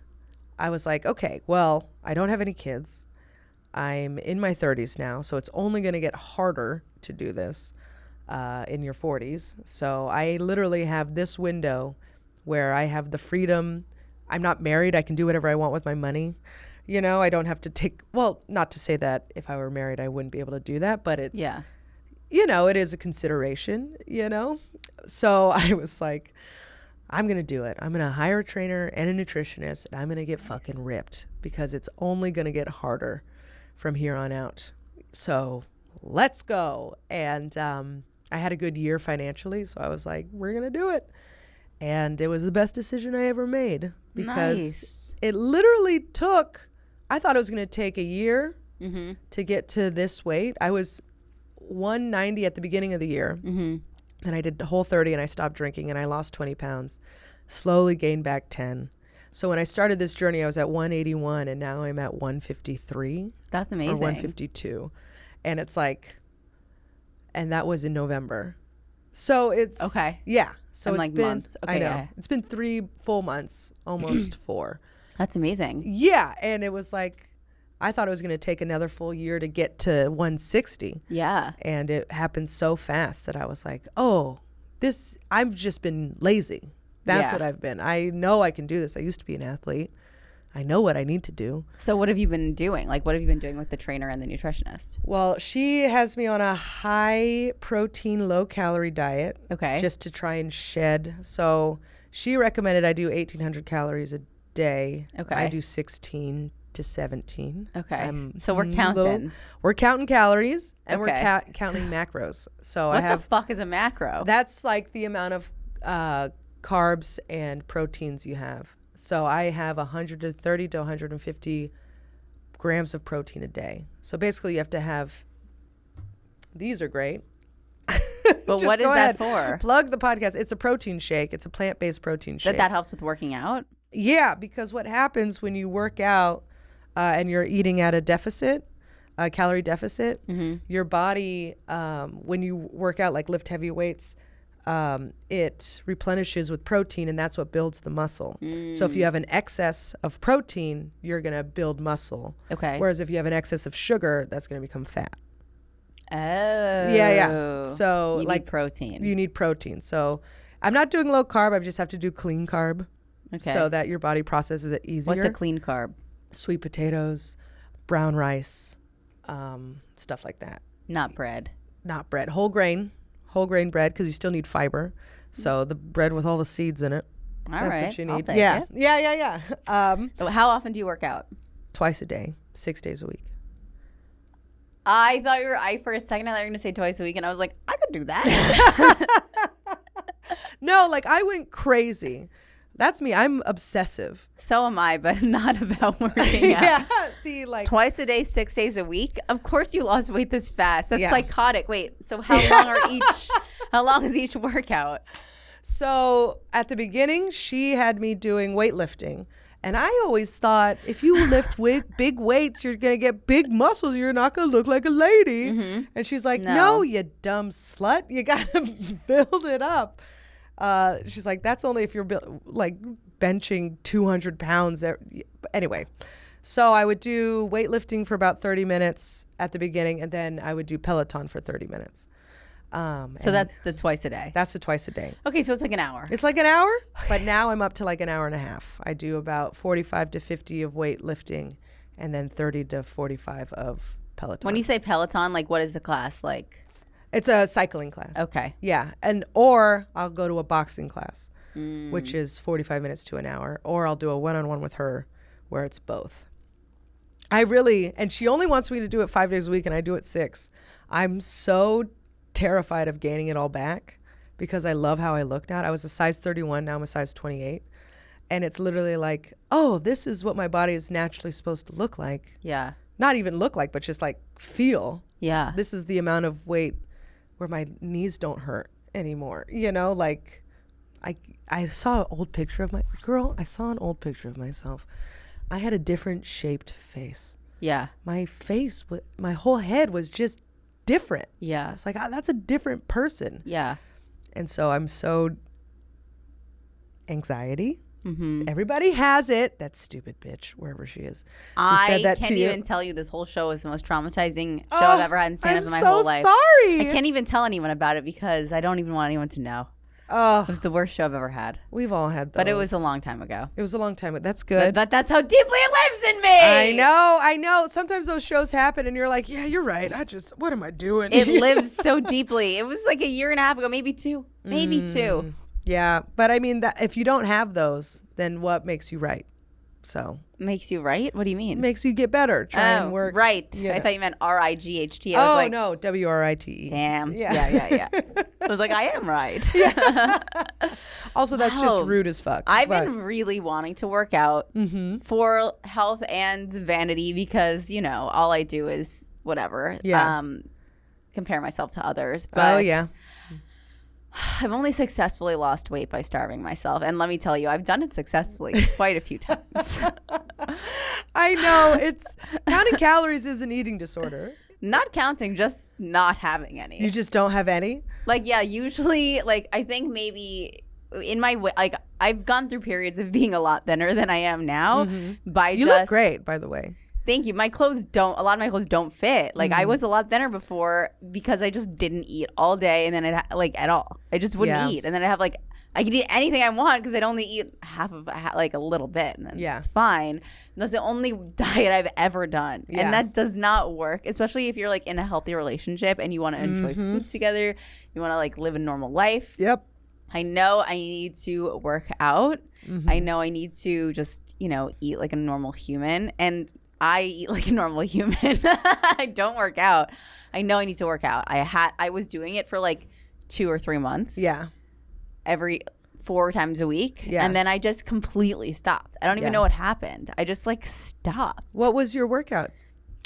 [SPEAKER 2] I was like, okay, well, I don't have any kids. I'm in my 30s now, so it's only going to get harder to do this. In your 40s. So I literally have this window where I have the freedom. I'm not married. I can do whatever I want with my money. I don't have to not to say that if I were married, I wouldn't be able to do that, but it's, it is a consideration, So I was like, I'm going to do it. I'm going to hire a trainer and a nutritionist and I'm going to get fucking ripped because it's only going to get harder from here on out. So let's go. And, I had a good year financially, so I was like, we're going to do it. And it was the best decision I ever made because it literally I thought it was going to take a year to get to this weight. I was 190 at the beginning of the year, and I did the whole 30, and I stopped drinking, and I lost 20 pounds, slowly gained back 10. So when I started this journey, I was at 181, and now I'm at 153.
[SPEAKER 1] That's amazing.
[SPEAKER 2] Or 152. And it's like... and that was in November. So it's
[SPEAKER 1] okay.
[SPEAKER 2] Yeah. So
[SPEAKER 1] in
[SPEAKER 2] it's
[SPEAKER 1] like
[SPEAKER 2] been
[SPEAKER 1] months. Okay,
[SPEAKER 2] I know.
[SPEAKER 1] yeah.
[SPEAKER 2] It's been 3 full months, almost 4.
[SPEAKER 1] That's amazing.
[SPEAKER 2] Yeah, and it was like I thought it was going to take another full year to get to 160.
[SPEAKER 1] Yeah.
[SPEAKER 2] And it happened so fast that I was like, "Oh, I've just been lazy." That's what I've been. I know I can do this. I used to be an athlete. I know what I need to do.
[SPEAKER 1] So what have you been doing? Like, what have you been doing with the trainer and the nutritionist?
[SPEAKER 2] Well, she has me on a high protein, low calorie diet.
[SPEAKER 1] Okay.
[SPEAKER 2] Just to try and shed. So she recommended I do 1,800 calories a day.
[SPEAKER 1] Okay.
[SPEAKER 2] I do 16 to 17.
[SPEAKER 1] Okay. So we're counting.
[SPEAKER 2] We're counting calories and
[SPEAKER 1] Okay.
[SPEAKER 2] we're counting macros. So
[SPEAKER 1] What
[SPEAKER 2] I have
[SPEAKER 1] the fuck is a macro?
[SPEAKER 2] That's like the amount of carbs and proteins you have. So I have 130 to 150 grams of protein a day. So basically you have to have, these are great.
[SPEAKER 1] But what is that for?
[SPEAKER 2] Plug the podcast. It's a protein shake. It's a plant-based protein shake.
[SPEAKER 1] That helps with working out?
[SPEAKER 2] Yeah, because what happens when you work out and you're eating at a deficit, a calorie deficit, your body, when you work out, like lift heavy weights, it replenishes with protein, and that's what builds the muscle. So if you have an excess of protein, you're going to build muscle.
[SPEAKER 1] Okay.
[SPEAKER 2] Whereas if you have an excess of sugar, that's going to become fat.
[SPEAKER 1] Oh.
[SPEAKER 2] Yeah. So
[SPEAKER 1] you
[SPEAKER 2] like
[SPEAKER 1] need protein.
[SPEAKER 2] You need protein. So I'm not doing low carb. I just have to do clean carb.
[SPEAKER 1] Okay.
[SPEAKER 2] So that your body processes it easier.
[SPEAKER 1] What's a clean carb?
[SPEAKER 2] Sweet potatoes, brown rice, stuff like that.
[SPEAKER 1] Not bread.
[SPEAKER 2] Not bread. Whole grain bread, because you still need fiber. So the bread with all the seeds in it.
[SPEAKER 1] All
[SPEAKER 2] That's
[SPEAKER 1] right.
[SPEAKER 2] what you need.
[SPEAKER 1] I'll take
[SPEAKER 2] Yeah.
[SPEAKER 1] it.
[SPEAKER 2] Yeah.
[SPEAKER 1] How often do you work out?
[SPEAKER 2] Twice a day, 6 days a week.
[SPEAKER 1] I thought for a second I thought you were going to say twice a week, and I was like, I could do that.
[SPEAKER 2] No, like I went crazy. That's me. I'm obsessive.
[SPEAKER 1] So am I, but not about working out.
[SPEAKER 2] Yeah. See, like
[SPEAKER 1] Twice a day, 6 days a week. Of course, you lost weight this fast. That's
[SPEAKER 2] Yeah.
[SPEAKER 1] psychotic. Wait, so how long is each workout?
[SPEAKER 2] So at the beginning, she had me doing weightlifting. And I always thought if you lift big weights, you're going to get big muscles. You're not going to look like a lady. And she's like, no, you dumb slut. You got to build it up. She's like, that's only if you're like benching 200 pounds. Anyway, so I would do weightlifting for about 30 minutes at the beginning, and then I would do Peloton for 30 minutes.
[SPEAKER 1] So that's the twice a day.
[SPEAKER 2] That's the twice a day.
[SPEAKER 1] Okay, so it's like an hour.
[SPEAKER 2] It's like an hour, but now I'm up to like an hour and a half. I do about 45 to 50 of weightlifting and then 30 to 45 of Peloton.
[SPEAKER 1] When you say Peloton, like what is the class like?
[SPEAKER 2] It's a cycling class.
[SPEAKER 1] Okay.
[SPEAKER 2] Yeah. Or I'll go to a boxing class, which is 45 minutes to an hour, or I'll do a one-on-one with her where it's both. And she only wants me to do it 5 days a week, and I do it 6. I'm so terrified of gaining it all back because I love how I look now. I was a size 31, now I'm a size 28. And it's literally like, oh, this is what my body is naturally supposed to look like.
[SPEAKER 1] Yeah.
[SPEAKER 2] Not even look like, but just like feel.
[SPEAKER 1] Yeah.
[SPEAKER 2] This is the amount of weight where my knees don't hurt anymore. You know, like I saw an old picture of I saw an old picture of myself. I had a different shaped face.
[SPEAKER 1] Yeah.
[SPEAKER 2] My face, my whole head was just different.
[SPEAKER 1] Yeah.
[SPEAKER 2] It's like, that's a different person.
[SPEAKER 1] Yeah.
[SPEAKER 2] And so I'm so anxiety.
[SPEAKER 1] Mm-hmm.
[SPEAKER 2] Everybody has it. That stupid bitch, wherever she is.
[SPEAKER 1] I can't even tell you this whole show is the most traumatizing show I've ever had in stand-up in my whole life.
[SPEAKER 2] I'm so sorry.
[SPEAKER 1] I can't even tell anyone about it because I don't even want anyone to know.
[SPEAKER 2] Oh,
[SPEAKER 1] It was the worst show I've ever had.
[SPEAKER 2] we've all had those.
[SPEAKER 1] But it was a long time ago.
[SPEAKER 2] It was a long time. But that's good.
[SPEAKER 1] But that's how deeply it lives in me.
[SPEAKER 2] I know. Sometimes those shows happen and you're like, yeah, you're right. What am I doing?
[SPEAKER 1] It lives so deeply. It was like a year and a half ago, maybe 2. Maybe 2.
[SPEAKER 2] Yeah. But I mean, if you don't have those, then what makes you right? So
[SPEAKER 1] Makes you right? What do you mean?
[SPEAKER 2] makes you get better. Try and work.
[SPEAKER 1] Right.
[SPEAKER 2] you know.
[SPEAKER 1] I thought you meant RIGHT. I was like,
[SPEAKER 2] no, WRITE.
[SPEAKER 1] damn.
[SPEAKER 2] Yeah.
[SPEAKER 1] Yeah. I was like, I am right.
[SPEAKER 2] Also, that's just rude as fuck.
[SPEAKER 1] I've been really wanting to work out for health and vanity because, all I do is whatever.
[SPEAKER 2] Yeah.
[SPEAKER 1] Compare myself to others. But
[SPEAKER 2] Oh, yeah.
[SPEAKER 1] I've only successfully lost weight by starving myself. And let me tell you, I've done it successfully quite a few times.
[SPEAKER 2] I know. Counting calories is an eating disorder.
[SPEAKER 1] Not counting, just not having any.
[SPEAKER 2] You just don't have any?
[SPEAKER 1] Like, yeah, usually, like, I think maybe in my way, like, I've gone through periods of being a lot thinner than I am now.
[SPEAKER 2] You look great, by the way.
[SPEAKER 1] Thank you. A lot of my clothes don't fit. Like, I was a lot thinner before because I just didn't eat all day, and then at all. I just wouldn't eat. And then I could eat anything I want because I'd only eat like a little bit, and then it's fine. And that's the only diet I've ever done, and that does not work. Especially if you're like in a healthy relationship and you want to enjoy food together, you want to like live a normal life.
[SPEAKER 2] Yep.
[SPEAKER 1] I know I need to work out. I know I need to just eat like a normal human, and I eat like a normal human. I don't work out. I know I need to work out. I was doing it for like 2 or 3 months.
[SPEAKER 2] Yeah.
[SPEAKER 1] Every 4 times a week.
[SPEAKER 2] Yeah.
[SPEAKER 1] And then I just completely stopped. I don't even know what happened. I just like stopped.
[SPEAKER 2] What was your workout?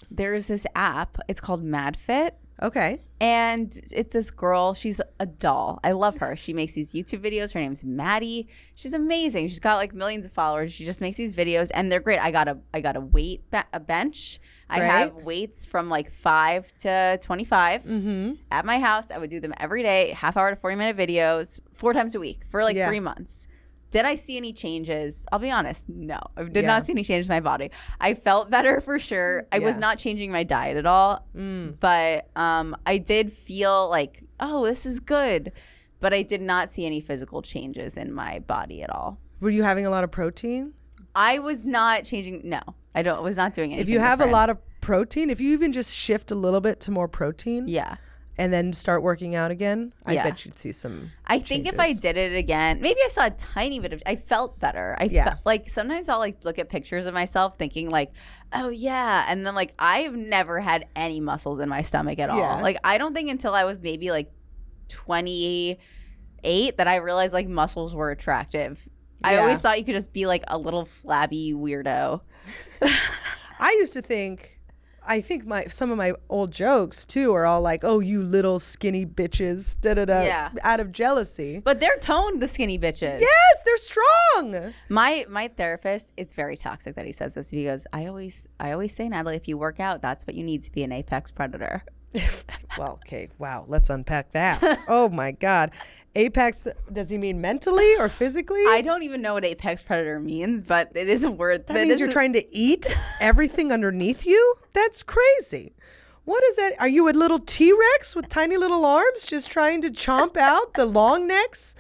[SPEAKER 1] There's this app. It's called MadFit.
[SPEAKER 2] Okay.
[SPEAKER 1] And it's this girl. She's a doll. I love her. She makes these YouTube videos. Her name's Maddie. She's amazing. She's got like millions of followers. She just makes these videos, and they're great. I got a weight a bench.
[SPEAKER 2] Great.
[SPEAKER 1] I have weights from like 5 to 25 at my house. I would do them every day, half hour to 40-minute videos, 4 times a week for like 3 months. Did I see any changes? I'll be honest, no. I did not see any changes in my body. I felt better for sure. I was not changing my diet at all. But I did feel like, oh, this is good. But I did not see any physical changes in my body at all.
[SPEAKER 2] Were you having a lot of protein?
[SPEAKER 1] I was not changing. No, I was not doing anything.
[SPEAKER 2] If you have
[SPEAKER 1] different.
[SPEAKER 2] a lot of protein, if you even just shift a little bit to more protein.
[SPEAKER 1] Yeah.
[SPEAKER 2] And then start working out again, I bet you'd see some
[SPEAKER 1] I think
[SPEAKER 2] changes.
[SPEAKER 1] if I did it again, maybe I saw a tiny bit of, I felt better. Like sometimes I'll like look at pictures of myself thinking like, oh yeah. And then like, I've never had any muscles in my stomach at all. Like, I don't think until I was maybe like 28 that I realized like muscles were attractive. I always thought you could just be like a little flabby weirdo.
[SPEAKER 2] I used to think, some of my old jokes too are all like, "Oh, you little skinny bitches," out of jealousy.
[SPEAKER 1] But they're toned, the skinny bitches.
[SPEAKER 2] Yes, they're strong.
[SPEAKER 1] My therapist, it's very toxic that he says this. He goes, I always say, Natalie, if you work out, that's what you need to be an apex predator.
[SPEAKER 2] Well, okay, wow, let's unpack that. Oh my God. Apex, does he mean mentally or physically?
[SPEAKER 1] I don't even know what apex predator means, but it is a word.
[SPEAKER 2] That means you're trying to eat everything underneath you? That's crazy. What is that? Are you a little T-Rex with tiny little arms just trying to chomp out the long necks?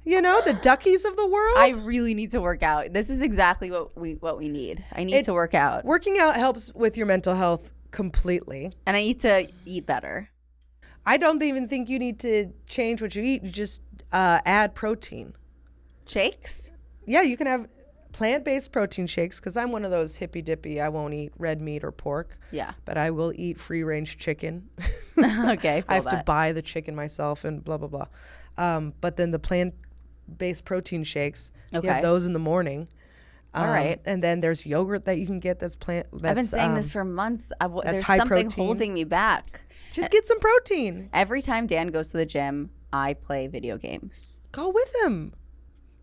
[SPEAKER 2] The duckies of the world?
[SPEAKER 1] I really need to work out. This is exactly what we need. I need to work out.
[SPEAKER 2] Working out helps with your mental health completely.
[SPEAKER 1] And I need to eat better.
[SPEAKER 2] I don't even think you need to change what you eat. You just add protein.
[SPEAKER 1] Shakes?
[SPEAKER 2] Yeah, you can have plant-based protein shakes because I'm one of those hippy-dippy. I won't eat red meat or pork. Yeah. But I will eat free-range chicken.
[SPEAKER 1] Okay,
[SPEAKER 2] I have to buy the chicken myself and blah, blah, blah. But then the plant-based protein shakes, you have those in the morning.
[SPEAKER 1] All right.
[SPEAKER 2] And then there's yogurt that you can get that's plant.
[SPEAKER 1] I've been saying this for months. There's
[SPEAKER 2] high
[SPEAKER 1] something
[SPEAKER 2] protein.
[SPEAKER 1] holding me back.
[SPEAKER 2] Just get some protein.
[SPEAKER 1] Every time Dan goes to the gym, I play video games.
[SPEAKER 2] Go with him.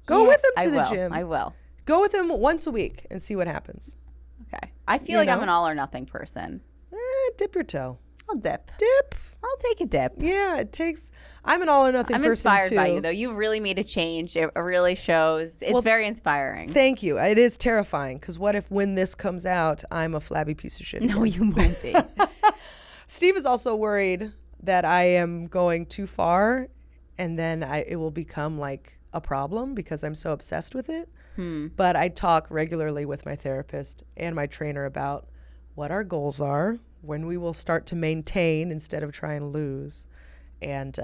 [SPEAKER 2] Go with him to the gym.
[SPEAKER 1] I will.
[SPEAKER 2] Go with him once a week and see what happens.
[SPEAKER 1] Okay. I feel like I'm an all or nothing person.
[SPEAKER 2] Dip your toe.
[SPEAKER 1] I'll dip.
[SPEAKER 2] Dip.
[SPEAKER 1] I'll take a dip.
[SPEAKER 2] Yeah, I'm an all or nothing person too.
[SPEAKER 1] I'm inspired by you, though. You really made a change. It really shows. It's very inspiring.
[SPEAKER 2] Thank you. It is terrifying because what if when this comes out, I'm a flabby piece of shit?
[SPEAKER 1] No, you won't be.
[SPEAKER 2] Steve is also worried that I am going too far and then it will become like a problem because I'm so obsessed with it. But I talk regularly with my therapist and my trainer about what our goals are, when we will start to maintain instead of try and lose, and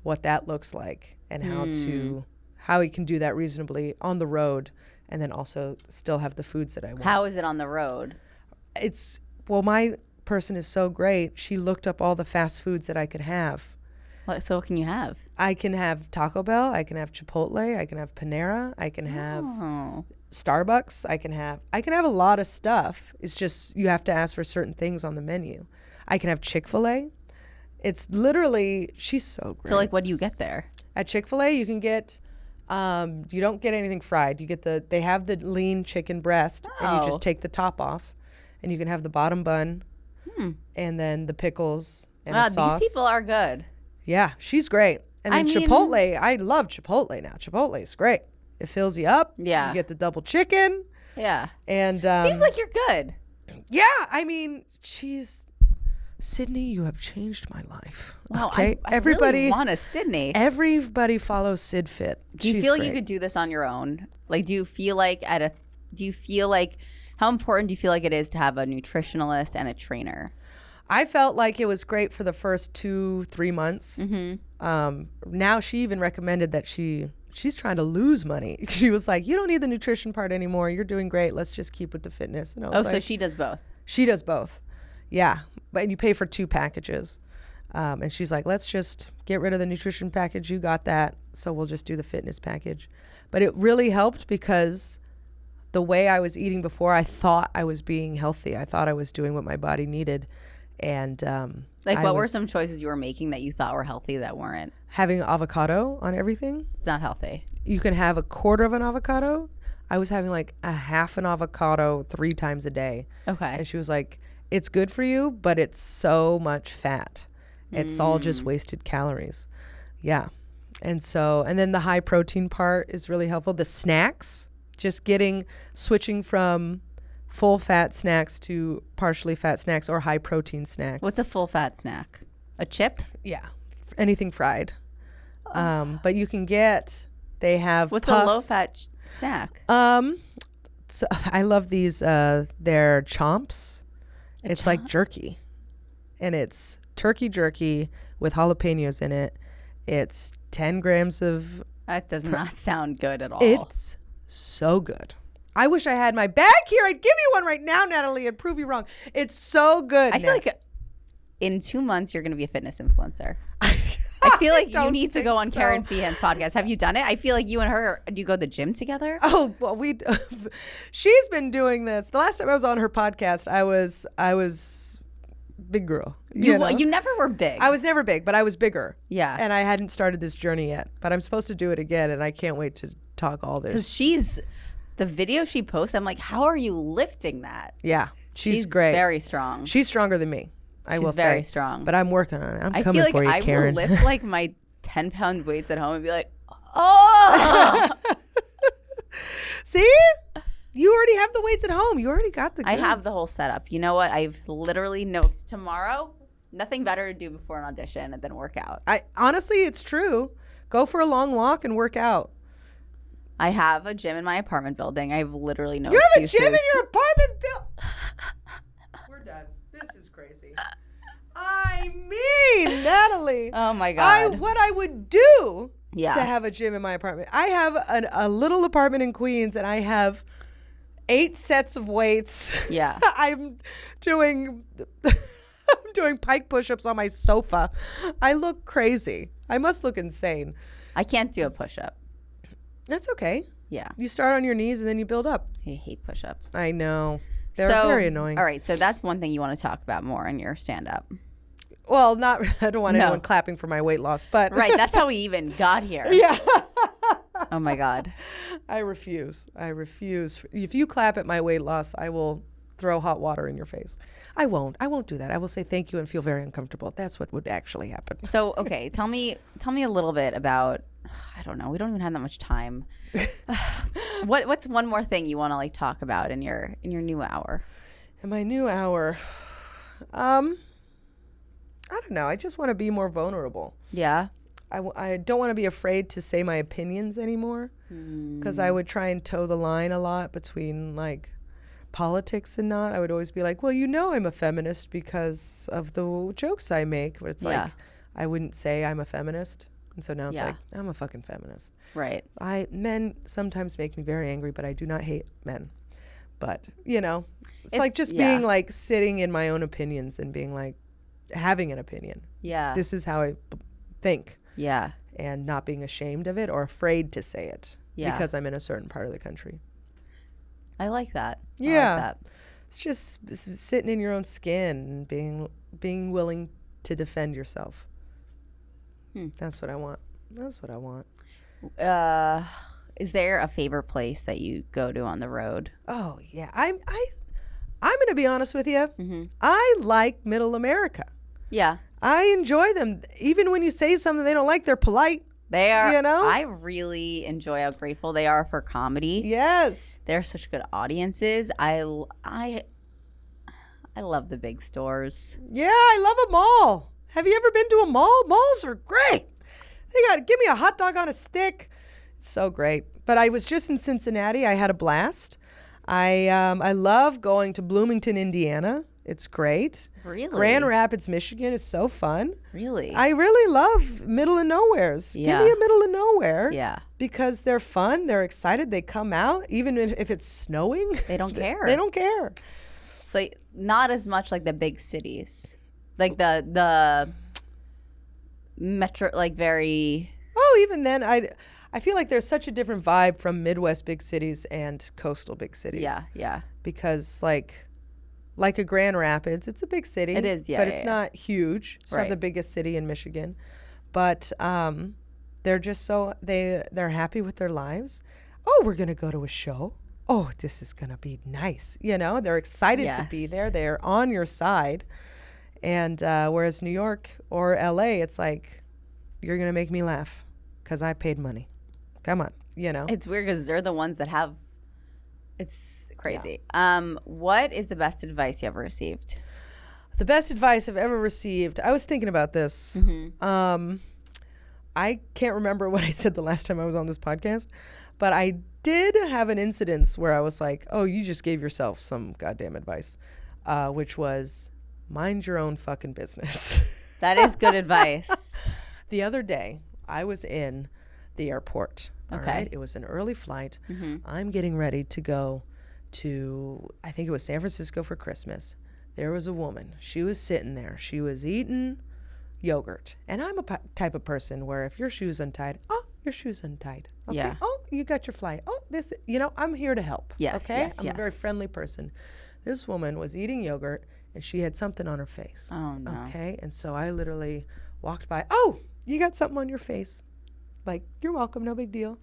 [SPEAKER 2] what that looks like, and how we can do that reasonably on the road, and then also still have the foods that I want.
[SPEAKER 1] How is it on the road?
[SPEAKER 2] My person is so great. She looked up all the fast foods that I could have.
[SPEAKER 1] So what can you have?
[SPEAKER 2] I can have Taco Bell. I can have Chipotle. I can have Panera. I can have Starbucks. I can have a lot of stuff. It's just you have to ask for certain things on the menu. I can have Chick-fil-A. It's literally, she's so great.
[SPEAKER 1] So like, what do you get there?
[SPEAKER 2] At Chick-fil-A, you can get, you don't get anything fried. You get they have the lean chicken breast, and you just take the top off, and you can have the bottom bun. and then the pickles and
[SPEAKER 1] Wow,
[SPEAKER 2] the sauce.
[SPEAKER 1] these people are good.
[SPEAKER 2] Yeah, she's great. And then Chipotle, I love Chipotle now. Chipotle is great. It fills you up.
[SPEAKER 1] Yeah.
[SPEAKER 2] You get the double chicken.
[SPEAKER 1] Yeah.
[SPEAKER 2] And
[SPEAKER 1] seems like you're good.
[SPEAKER 2] yeah, I mean, Sydney, you have changed my life.
[SPEAKER 1] Wow,
[SPEAKER 2] okay,
[SPEAKER 1] I
[SPEAKER 2] everybody
[SPEAKER 1] really want a Sydney.
[SPEAKER 2] Everybody follows Sid Fit.
[SPEAKER 1] Do you feel like you could do this on your own? Like, do you feel like how important do you feel like it is to have a nutritionalist and a trainer?
[SPEAKER 2] I felt like it was great for the first 2-3 months. Now she even recommended that she's trying to lose money. She was like, you don't need the nutrition part anymore. You're doing great. Let's just keep with the fitness. And I was
[SPEAKER 1] so she does both.
[SPEAKER 2] She does both. Yeah. But you pay for 2 packages. And she's like, let's just get rid of the nutrition package. You got that. So we'll just do the fitness package. But it really helped because the way I was eating before, I thought I was being healthy. I thought I was doing what my body needed. And
[SPEAKER 1] what were some choices you were making that you thought were healthy that weren't?
[SPEAKER 2] Having avocado on everything.
[SPEAKER 1] It's not healthy.
[SPEAKER 2] You can have a quarter of an avocado. I was having like a half an avocado 3 times a day.
[SPEAKER 1] Okay.
[SPEAKER 2] And she was like, it's good for you, but it's so much fat. It's all just wasted calories. Yeah. And then the high protein part is really helpful. The snacks, just switching from full fat snacks to partially fat snacks or high protein snacks.
[SPEAKER 1] What's a full fat snack? A chip?
[SPEAKER 2] Yeah. Anything fried. But you can they have
[SPEAKER 1] What's
[SPEAKER 2] puffs.
[SPEAKER 1] a low fat snack?
[SPEAKER 2] So I love these, they're chomps. It's like jerky. And it's turkey jerky with jalapenos in it. It's 10 grams of...
[SPEAKER 1] That does not sound good at all.
[SPEAKER 2] It's so good. I wish I had my bag here. I'd give you one right now, Natalie, and prove you wrong. It's so good.
[SPEAKER 1] I feel like in 2 months, you're going to be a fitness influencer. I feel like you need to go on Karen Feehan's podcast. Have you done it? I feel like you and her, do you go to the gym together?
[SPEAKER 2] Oh, well, she's been doing this. The last time I was on her podcast, I was big girl. You
[SPEAKER 1] never were big.
[SPEAKER 2] I was never big, but I was bigger.
[SPEAKER 1] Yeah.
[SPEAKER 2] And I hadn't started this journey yet, but I'm supposed to do it again, and I can't wait to talk all this.
[SPEAKER 1] Because the video she posts, I'm like, how are you lifting that?
[SPEAKER 2] Yeah. She's great.
[SPEAKER 1] Very strong.
[SPEAKER 2] She's stronger than me. I will say.
[SPEAKER 1] She's very strong.
[SPEAKER 2] But I'm working on it. I'm coming
[SPEAKER 1] feel like
[SPEAKER 2] for you, Karen.
[SPEAKER 1] I will lift like my 10-pound weights at home and be like, oh.
[SPEAKER 2] See? You already have the weights at home. You already got the goods.
[SPEAKER 1] I have the whole setup. You know what? I've literally tomorrow, nothing better to do before an audition than work out.
[SPEAKER 2] Honestly, it's true. Go for a long walk and work out.
[SPEAKER 1] I have a gym in my apartment building. I have literally no
[SPEAKER 2] excuses. You have
[SPEAKER 1] excuses.
[SPEAKER 2] a gym in your apartment building? We're done. This is crazy. I mean, Natalie.
[SPEAKER 1] Oh, my God.
[SPEAKER 2] What I would do
[SPEAKER 1] to
[SPEAKER 2] have a gym in my apartment. I have a little apartment in Queens, and I have 8 sets of weights.
[SPEAKER 1] Yeah.
[SPEAKER 2] I'm doing pike push-ups on my sofa. I look crazy. I must look insane.
[SPEAKER 1] I can't do a push-up.
[SPEAKER 2] That's okay.
[SPEAKER 1] Yeah.
[SPEAKER 2] You start on your knees and then you build up.
[SPEAKER 1] I hate push-ups.
[SPEAKER 2] I know. They're very annoying.
[SPEAKER 1] All right. So that's one thing you want to talk about more in your stand-up.
[SPEAKER 2] Well, I don't want anyone clapping for my weight loss, but.
[SPEAKER 1] Right. That's how we even got here.
[SPEAKER 2] Yeah.
[SPEAKER 1] Oh, my God.
[SPEAKER 2] I refuse. If you clap at my weight loss, I will throw hot water in your face. I won't do that. I will say thank you and feel very uncomfortable. That's what would actually happen.
[SPEAKER 1] So, okay. Tell me a little bit about, I don't know. We don't even have that much time. What's one more thing you want to talk about in your new hour?
[SPEAKER 2] In my new hour, I don't know. I just want to be more vulnerable.
[SPEAKER 1] Yeah.
[SPEAKER 2] I don't want to be afraid to say my opinions anymore, because I would try and toe the line a lot between politics and not. I would always be like, well, I'm a feminist because of the jokes I make, but it's I wouldn't say I'm a feminist. And so now it's I'm a fucking feminist.
[SPEAKER 1] Right.
[SPEAKER 2] Men sometimes make me very angry, but I do not hate men. But, it's being sitting in my own opinions and being having an opinion.
[SPEAKER 1] Yeah.
[SPEAKER 2] This is how I think.
[SPEAKER 1] Yeah.
[SPEAKER 2] And not being ashamed of it or afraid to say it.
[SPEAKER 1] Yeah.
[SPEAKER 2] Because I'm in a certain part of the country.
[SPEAKER 1] I like that.
[SPEAKER 2] Yeah.
[SPEAKER 1] I like that.
[SPEAKER 2] It's just sitting in your own skin and being willing to defend yourself. That's what I want. Is
[SPEAKER 1] there a favorite place that you go to on the road?
[SPEAKER 2] Oh yeah, I'm going to be honest with you.
[SPEAKER 1] Mm-hmm.
[SPEAKER 2] I like Middle America.
[SPEAKER 1] Yeah.
[SPEAKER 2] I enjoy them. Even when you say something they don't like, they're polite.
[SPEAKER 1] They are.
[SPEAKER 2] You know?
[SPEAKER 1] I really enjoy how grateful they are for comedy.
[SPEAKER 2] Yes.
[SPEAKER 1] They're such good audiences. I love the big stores.
[SPEAKER 2] Yeah, I love a mall. Have you ever been to a mall? Malls are great. They got to give me a hot dog on a stick. It's so great. But I was just in Cincinnati. I had a blast. I love going to Bloomington, Indiana. It's great.
[SPEAKER 1] Really?
[SPEAKER 2] Grand Rapids, Michigan is so fun.
[SPEAKER 1] Really?
[SPEAKER 2] I really love middle of nowheres.
[SPEAKER 1] Yeah.
[SPEAKER 2] Give me a middle of nowhere.
[SPEAKER 1] Yeah.
[SPEAKER 2] Because they're fun. They're excited. They come out. Even if it's snowing.
[SPEAKER 1] They don't care.
[SPEAKER 2] They don't care.
[SPEAKER 1] So not as much like the big cities. Like the metro, like very...
[SPEAKER 2] Oh, even then, I feel like there's such a different vibe from Midwest big cities and coastal big cities.
[SPEAKER 1] Yeah, yeah.
[SPEAKER 2] Because like a Grand Rapids, it's a big city.
[SPEAKER 1] It is, yeah.
[SPEAKER 2] But it's not huge. It's
[SPEAKER 1] Right.
[SPEAKER 2] not the biggest city in Michigan. But they're just so, they're happy with their lives. Oh, we're going to go to a show. Oh, this is going to be nice. You know, they're excited to be
[SPEAKER 1] Yes.
[SPEAKER 2] there. They're on your side. And whereas New York or LA, it's like, you're going to make me laugh because I paid money. Come on, you know.
[SPEAKER 1] It's weird because they're the ones that have... It's crazy. What is the best advice you ever received?
[SPEAKER 2] The best advice I've ever received. I was thinking about this.
[SPEAKER 1] Mm-hmm.
[SPEAKER 2] I can't remember what I said the last time I was on this podcast, but I did have an incident where I was like, oh, you just gave yourself some goddamn advice, which was mind your own fucking business.
[SPEAKER 1] That is good advice.
[SPEAKER 2] The other day, I was in the airport. All
[SPEAKER 1] Okay.
[SPEAKER 2] right? It was an early flight.
[SPEAKER 1] Mm-hmm.
[SPEAKER 2] I'm getting ready to go to, I think it was San Francisco for Christmas. There was a woman. She was sitting there. She was eating yogurt. And I'm a type of person where if your shoe's untied, oh, your shoe's untied. Okay.
[SPEAKER 1] Yeah.
[SPEAKER 2] Oh, you got your flight. Oh, this, I'm here to help.
[SPEAKER 1] Yes,
[SPEAKER 2] Okay.
[SPEAKER 1] yes,
[SPEAKER 2] I'm a very
[SPEAKER 1] yes.
[SPEAKER 2] friendly person. This woman was eating yogurt and she had something on her face.
[SPEAKER 1] Oh, no.
[SPEAKER 2] Okay. And so I literally walked by. Oh, you got something on your face. Like, you're welcome. No big deal.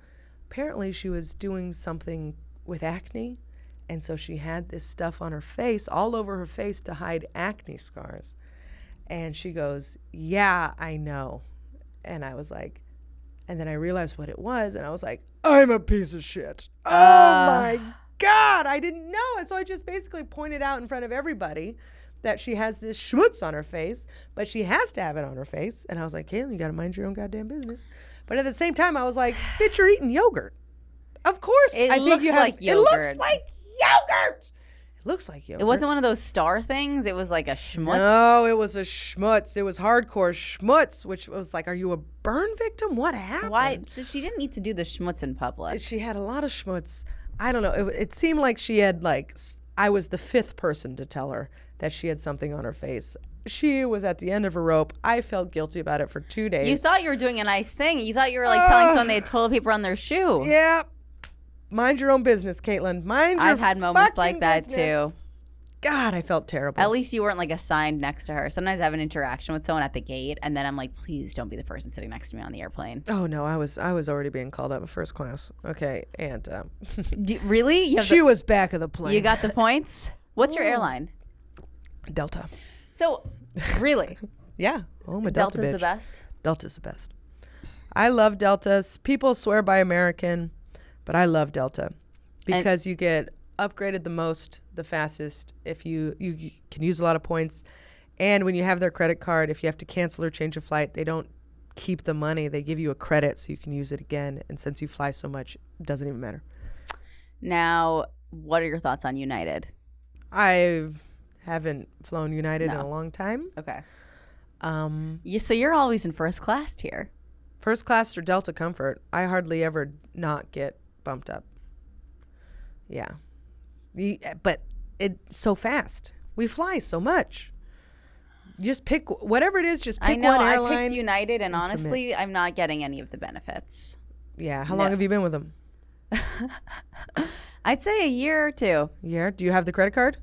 [SPEAKER 2] Apparently, she was doing something with acne. And so she had this stuff on her face, all over her face to hide acne scars. And she goes, yeah, I know. And I was like, and then I realized what it was. And I was like, I'm a piece of shit. Oh, my God. I didn't know. And so I just basically pointed out in front of everybody that she has this schmutz on her face, but she has to have it on her face. And I was like, Caitlin, you got to mind your own goddamn business. But at the same time, I was like, bitch, you're eating yogurt. Of course.
[SPEAKER 1] It
[SPEAKER 2] I
[SPEAKER 1] looks
[SPEAKER 2] think you have,
[SPEAKER 1] like
[SPEAKER 2] It
[SPEAKER 1] yogurt.
[SPEAKER 2] looks like yogurt. It looks like yogurt.
[SPEAKER 1] It wasn't one of those star things. It was like a schmutz.
[SPEAKER 2] No, it was a schmutz. It was hardcore schmutz, which was like, are you a burn victim? What happened?
[SPEAKER 1] Why? She didn't need to do the schmutz in public.
[SPEAKER 2] She had a lot of schmutz. I don't know. It seemed like she had I was the fifth person to tell her that she had something on her face. She was at the end of her rope. I felt guilty about it for 2 days.
[SPEAKER 1] You thought you were doing a nice thing. You thought you were like telling someone they had toilet paper on their shoe.
[SPEAKER 2] Yeah. Mind your own business, Caitlin. Mind your
[SPEAKER 1] I've had moments
[SPEAKER 2] fucking
[SPEAKER 1] like that
[SPEAKER 2] business.
[SPEAKER 1] too.
[SPEAKER 2] God, I felt terrible.
[SPEAKER 1] At least you weren't like assigned next to her. Sometimes I have an interaction with someone at the gate, and then I'm like, please don't be the person sitting next to me on the airplane.
[SPEAKER 2] Oh no, I was already being called up in first class. Okay, and
[SPEAKER 1] Really? You have
[SPEAKER 2] she was back of the plane.
[SPEAKER 1] you got the points? What's your airline?
[SPEAKER 2] Delta.
[SPEAKER 1] So, really?
[SPEAKER 2] Yeah. Oh, I'm a Delta
[SPEAKER 1] Delta's
[SPEAKER 2] bitch.
[SPEAKER 1] the best?
[SPEAKER 2] Delta's the best. I love Deltas. People swear by American, but I love Delta because you get upgraded the most, the fastest. If you can use a lot of points, and when you have their credit card, if you have to cancel or change a flight, they don't keep the money. They give you a credit so you can use it again. And since you fly so much, it doesn't even matter.
[SPEAKER 1] Now, what are your thoughts on United?
[SPEAKER 2] I haven't flown United in
[SPEAKER 1] No.
[SPEAKER 2] a long time.
[SPEAKER 1] Okay. So you're always in first class here.
[SPEAKER 2] First class or Delta Comfort, I hardly ever not get bumped up. Yeah. But it's so fast. We fly so much. Just pick whatever it is, just pick
[SPEAKER 1] I know.
[SPEAKER 2] one
[SPEAKER 1] I
[SPEAKER 2] airline.
[SPEAKER 1] picked United, and honestly, I'm not getting any of the benefits.
[SPEAKER 2] Yeah. How
[SPEAKER 1] No.
[SPEAKER 2] long have you been with them?
[SPEAKER 1] I'd say a year or two.
[SPEAKER 2] Yeah. Do you have the credit card?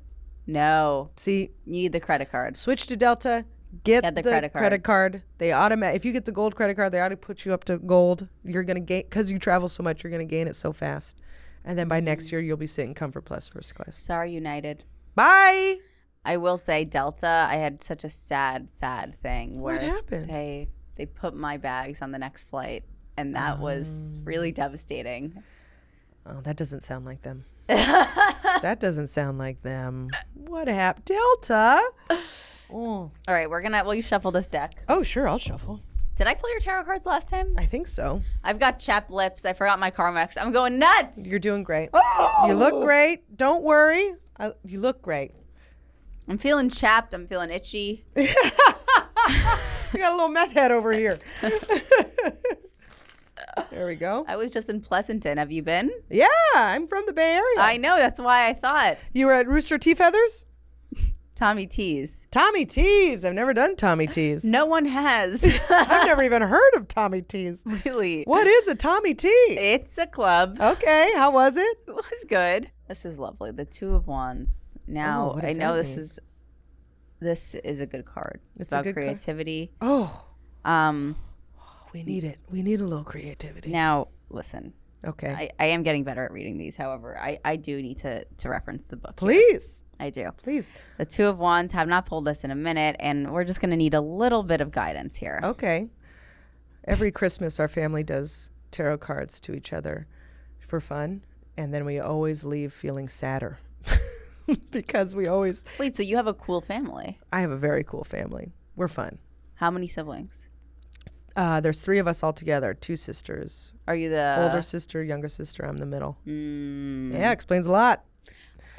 [SPEAKER 1] No.
[SPEAKER 2] See,
[SPEAKER 1] You need the credit card.
[SPEAKER 2] switch to Delta. Get
[SPEAKER 1] Get
[SPEAKER 2] the
[SPEAKER 1] the credit
[SPEAKER 2] credit
[SPEAKER 1] card.
[SPEAKER 2] card. They if you get the gold credit card, they already put you up to gold. You're going to gain, because you travel so much, you're going to gain it so fast. And then by next year, you'll be sitting Comfort Plus first class.
[SPEAKER 1] Sorry, United.
[SPEAKER 2] Bye.
[SPEAKER 1] I will say Delta, I had such a sad thing where
[SPEAKER 2] What happened?
[SPEAKER 1] they put my bags on the next flight, and that was really devastating.
[SPEAKER 2] Oh, that doesn't sound like them. That doesn't sound like them. What happened? Delta?
[SPEAKER 1] All right, will you shuffle this deck?
[SPEAKER 2] Oh, sure, I'll shuffle.
[SPEAKER 1] Did I pull your tarot cards last time?
[SPEAKER 2] I think so.
[SPEAKER 1] I've got chapped lips. I forgot my Carmex. I'm going nuts.
[SPEAKER 2] You're doing great.
[SPEAKER 1] Oh!
[SPEAKER 2] You look great. Don't worry. You look great.
[SPEAKER 1] I'm feeling chapped. I'm feeling itchy.
[SPEAKER 2] We got a little meth head over here. There we go.
[SPEAKER 1] I was just in Pleasanton. Have you been?
[SPEAKER 2] Yeah, I'm from the Bay Area.
[SPEAKER 1] I know. That's why I thought.
[SPEAKER 2] You were at Rooster Tea Feathers?
[SPEAKER 1] Tommy T's.
[SPEAKER 2] Tommy T's. I've never done Tommy T's.
[SPEAKER 1] No one has.
[SPEAKER 2] I've never even heard of Tommy T's.
[SPEAKER 1] Really?
[SPEAKER 2] What is a Tommy T?
[SPEAKER 1] It's a club.
[SPEAKER 2] Okay, how was it?
[SPEAKER 1] It was good. This is lovely. The Two of Wands. Now,
[SPEAKER 2] what
[SPEAKER 1] I
[SPEAKER 2] does
[SPEAKER 1] know
[SPEAKER 2] that
[SPEAKER 1] this is a good card. It's
[SPEAKER 2] It's a
[SPEAKER 1] about
[SPEAKER 2] good card?
[SPEAKER 1] creativity.
[SPEAKER 2] Oh,
[SPEAKER 1] Um,
[SPEAKER 2] we need it. We need a little creativity.
[SPEAKER 1] now, listen.
[SPEAKER 2] Okay.
[SPEAKER 1] I am getting better at reading these. However, I do need to reference the book. here.
[SPEAKER 2] Please.
[SPEAKER 1] I do.
[SPEAKER 2] Please.
[SPEAKER 1] The Two of Wands, have not pulled this in a minute, and we're just going to need a little bit of guidance here.
[SPEAKER 2] Okay. Every Christmas, our family does tarot cards to each other for fun, and then we always leave feeling sadder because we always.
[SPEAKER 1] Wait, so you have a cool family.
[SPEAKER 2] I have a very cool family. We're fun.
[SPEAKER 1] How many siblings?
[SPEAKER 2] There's 3 of us all together. 2 sisters.
[SPEAKER 1] Are you the
[SPEAKER 2] Older sister, younger sister. I'm the middle.
[SPEAKER 1] Mm,
[SPEAKER 2] Yeah, explains a lot.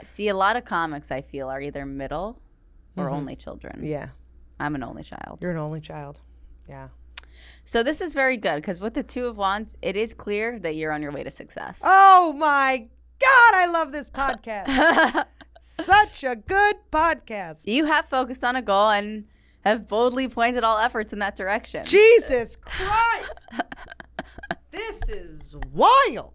[SPEAKER 1] see, a lot of comics I feel are either middle or only children.
[SPEAKER 2] Yeah.
[SPEAKER 1] I'm an only child.
[SPEAKER 2] You're an only child. Yeah.
[SPEAKER 1] So this is very good because with the Two of Wands, it is clear that you're on your way to success.
[SPEAKER 2] Oh my God, I love this podcast. Such a good podcast.
[SPEAKER 1] You have focused on a goal and have boldly pointed all efforts in that direction.
[SPEAKER 2] Jesus Christ. This is wild.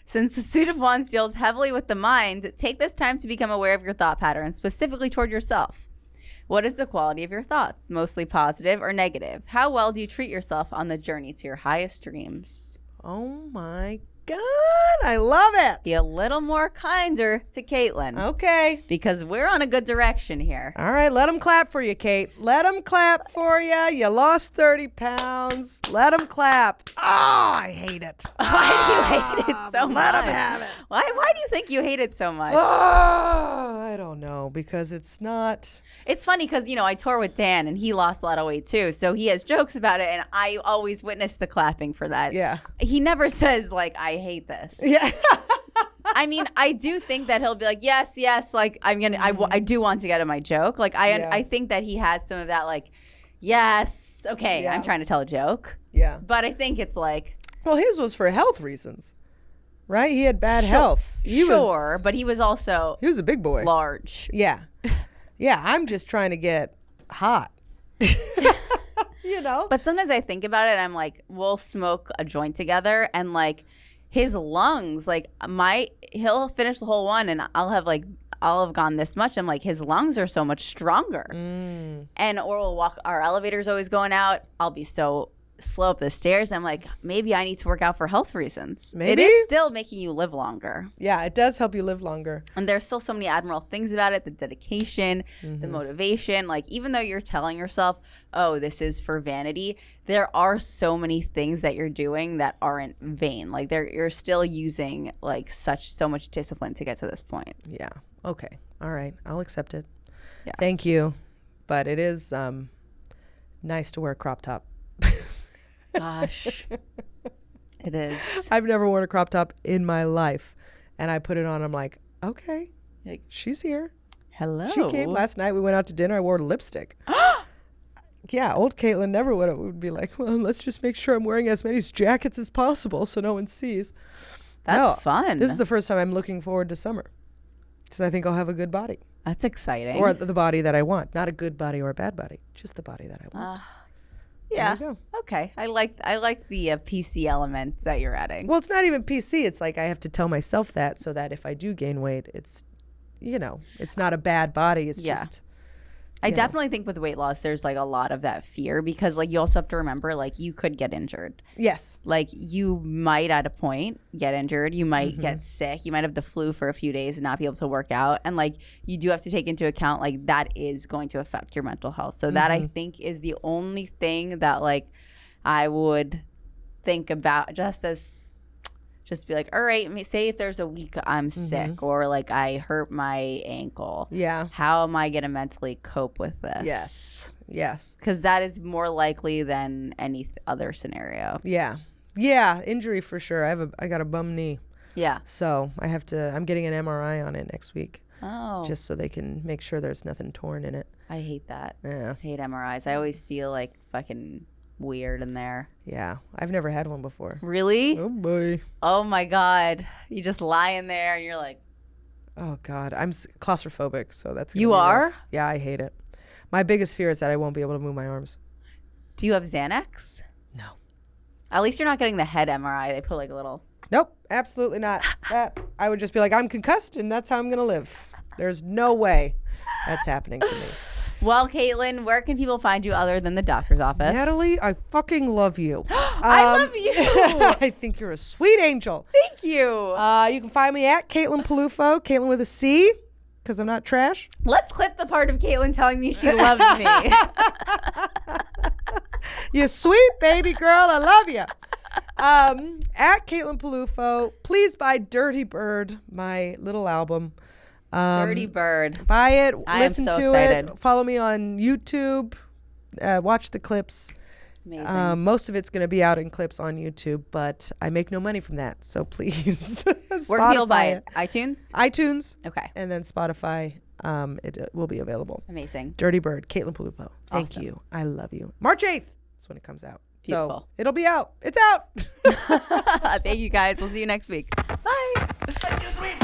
[SPEAKER 1] Since the Suit of Wands deals heavily with the mind, take this time to become aware of your thought patterns, specifically toward yourself. What is the quality of your thoughts? Mostly positive or negative? How well do you treat yourself on the journey to your highest dreams?
[SPEAKER 2] Oh my God, I love it.
[SPEAKER 1] Be a little more kinder to Caitlin
[SPEAKER 2] Okay.
[SPEAKER 1] because we're on a good direction here.
[SPEAKER 2] All right, let them clap for you, Kate. Let them clap for you. You lost 30 pounds. Let them clap. Oh, I hate it.
[SPEAKER 1] Why do you hate it so much?
[SPEAKER 2] Let them have it.
[SPEAKER 1] Why do you think you hate it so much?
[SPEAKER 2] Oh, I don't know, because it's not.
[SPEAKER 1] It's funny because, I tour with Dan and he lost a lot of weight too. So he has jokes about it and I always witness the clapping for that.
[SPEAKER 2] Yeah.
[SPEAKER 1] He never says like, I hate this.
[SPEAKER 2] Yeah.
[SPEAKER 1] I mean, I do think that he'll be like, yes, like I do want to get at my joke. Like I think that he has some of that like, yes, okay,
[SPEAKER 2] Yeah.
[SPEAKER 1] I'm trying to tell a joke.
[SPEAKER 2] Yeah.
[SPEAKER 1] But I think it's like,
[SPEAKER 2] Well, his was for health reasons, right? He had bad health.
[SPEAKER 1] but he was also
[SPEAKER 2] He was a big boy.
[SPEAKER 1] large.
[SPEAKER 2] Yeah. Yeah, I'm just trying to get hot.
[SPEAKER 1] But sometimes I think about it and I'm like, we'll smoke a joint together and like his lungs, like he'll finish the whole one and I'll have gone this much. I'm like, his lungs are so much stronger. Or we'll walk, our elevator's always going out. I'll be so slow up the stairs. I'm like, maybe I need to work out for health reasons.
[SPEAKER 2] Maybe?
[SPEAKER 1] It is still making you live longer.
[SPEAKER 2] Yeah, it does help you live longer.
[SPEAKER 1] And there's still so many admirable things about it, the dedication, the motivation. Like, even though you're telling yourself, oh, this is for vanity, there are so many things that you're doing that aren't vain. Like, you're still using, like, so much discipline to get to this point.
[SPEAKER 2] Yeah. Okay. All right. I'll accept it.
[SPEAKER 1] Yeah.
[SPEAKER 2] Thank you. But it is nice to wear a crop top.
[SPEAKER 1] Gosh. It is.
[SPEAKER 2] I've never worn a crop top in my life. And I put it on. I'm like, okay,
[SPEAKER 1] Like,
[SPEAKER 2] she's here.
[SPEAKER 1] hello.
[SPEAKER 2] She came last night. We went out to dinner. I wore lipstick. Yeah, old Caitlin never would be like, well, let's just make sure I'm wearing as many jackets as possible so no one sees.
[SPEAKER 1] That's fun.
[SPEAKER 2] This is the first time I'm looking forward to summer because I think I'll have a good body.
[SPEAKER 1] That's exciting.
[SPEAKER 2] Or the body that I want. Not a good body or a bad body. Just the body that I want.
[SPEAKER 1] yeah.
[SPEAKER 2] There you
[SPEAKER 1] Okay. I like the PC element that you're adding.
[SPEAKER 2] Well, it's not even PC. It's like I have to tell myself that so that if I do gain weight, it's, it's not a bad body. It's
[SPEAKER 1] Yeah.
[SPEAKER 2] just
[SPEAKER 1] I definitely think with weight loss, there's like a lot of that fear because like you also have to remember like you could get injured.
[SPEAKER 2] Yes.
[SPEAKER 1] Like you might at a point get injured. You might get sick. You might have the flu for a few days and not be able to work out. And like you do have to take into account like that is going to affect your mental health. So that I think is the only thing that like I would think about just be like, all right, say if there's a week I'm sick or like I hurt my ankle.
[SPEAKER 2] Yeah.
[SPEAKER 1] How am I going to mentally cope with this?
[SPEAKER 2] Yes. Yes.
[SPEAKER 1] Because that is more likely than any other scenario.
[SPEAKER 2] Yeah. Yeah. Injury for sure. I got a bum knee.
[SPEAKER 1] Yeah.
[SPEAKER 2] So I'm getting an MRI on it next week.
[SPEAKER 1] Oh.
[SPEAKER 2] Just so they can make sure there's nothing torn in it.
[SPEAKER 1] I hate that.
[SPEAKER 2] Yeah.
[SPEAKER 1] I hate MRIs. I always feel like fucking weird in there.
[SPEAKER 2] Yeah. I've never had one before.
[SPEAKER 1] Really?
[SPEAKER 2] Oh boy.
[SPEAKER 1] Oh my God. You just lie in there and you're like.
[SPEAKER 2] Oh God. I'm claustrophobic. So that's.
[SPEAKER 1] You are?
[SPEAKER 2] Rough. Yeah. I hate it. My biggest fear is that I won't be able to move my arms.
[SPEAKER 1] Do you have Xanax?
[SPEAKER 2] No.
[SPEAKER 1] At least you're not getting the head MRI. They put like a little.
[SPEAKER 2] Nope. Absolutely not. That I would just be like, I'm concussed and that's how I'm going to live. There's no way that's happening to me.
[SPEAKER 1] Well, Caitlin, where can people find you other than the doctor's office?
[SPEAKER 2] Natalie, I fucking love you.
[SPEAKER 1] I love you.
[SPEAKER 2] I think you're a sweet angel.
[SPEAKER 1] Thank you.
[SPEAKER 2] You can find me at Caitlin Peluffo, Caitlin with a C, because I'm not trash.
[SPEAKER 1] Let's clip the part of Caitlin telling me she loves me.
[SPEAKER 2] You sweet baby girl. I love you. At Caitlin Peluffo, please buy Dirty Bird, my little album.
[SPEAKER 1] Dirty Bird.
[SPEAKER 2] Buy it.
[SPEAKER 1] I
[SPEAKER 2] listen
[SPEAKER 1] am so
[SPEAKER 2] to
[SPEAKER 1] excited.
[SPEAKER 2] it. Follow me on YouTube. Watch the clips.
[SPEAKER 1] Amazing.
[SPEAKER 2] Most of it's going to be out in clips on YouTube, but I make no money from that. So please.
[SPEAKER 1] Where can people buy it? iTunes?
[SPEAKER 2] iTunes.
[SPEAKER 1] Okay.
[SPEAKER 2] And then Spotify. It will be available.
[SPEAKER 1] Amazing.
[SPEAKER 2] Dirty Bird, Caitlin Peluffo. Thank
[SPEAKER 1] Awesome.
[SPEAKER 2] you. I love you. March 8th is when it comes out.
[SPEAKER 1] Beautiful.
[SPEAKER 2] So it'll be out. It's out.
[SPEAKER 1] Thank you guys. We'll see you next week. Bye.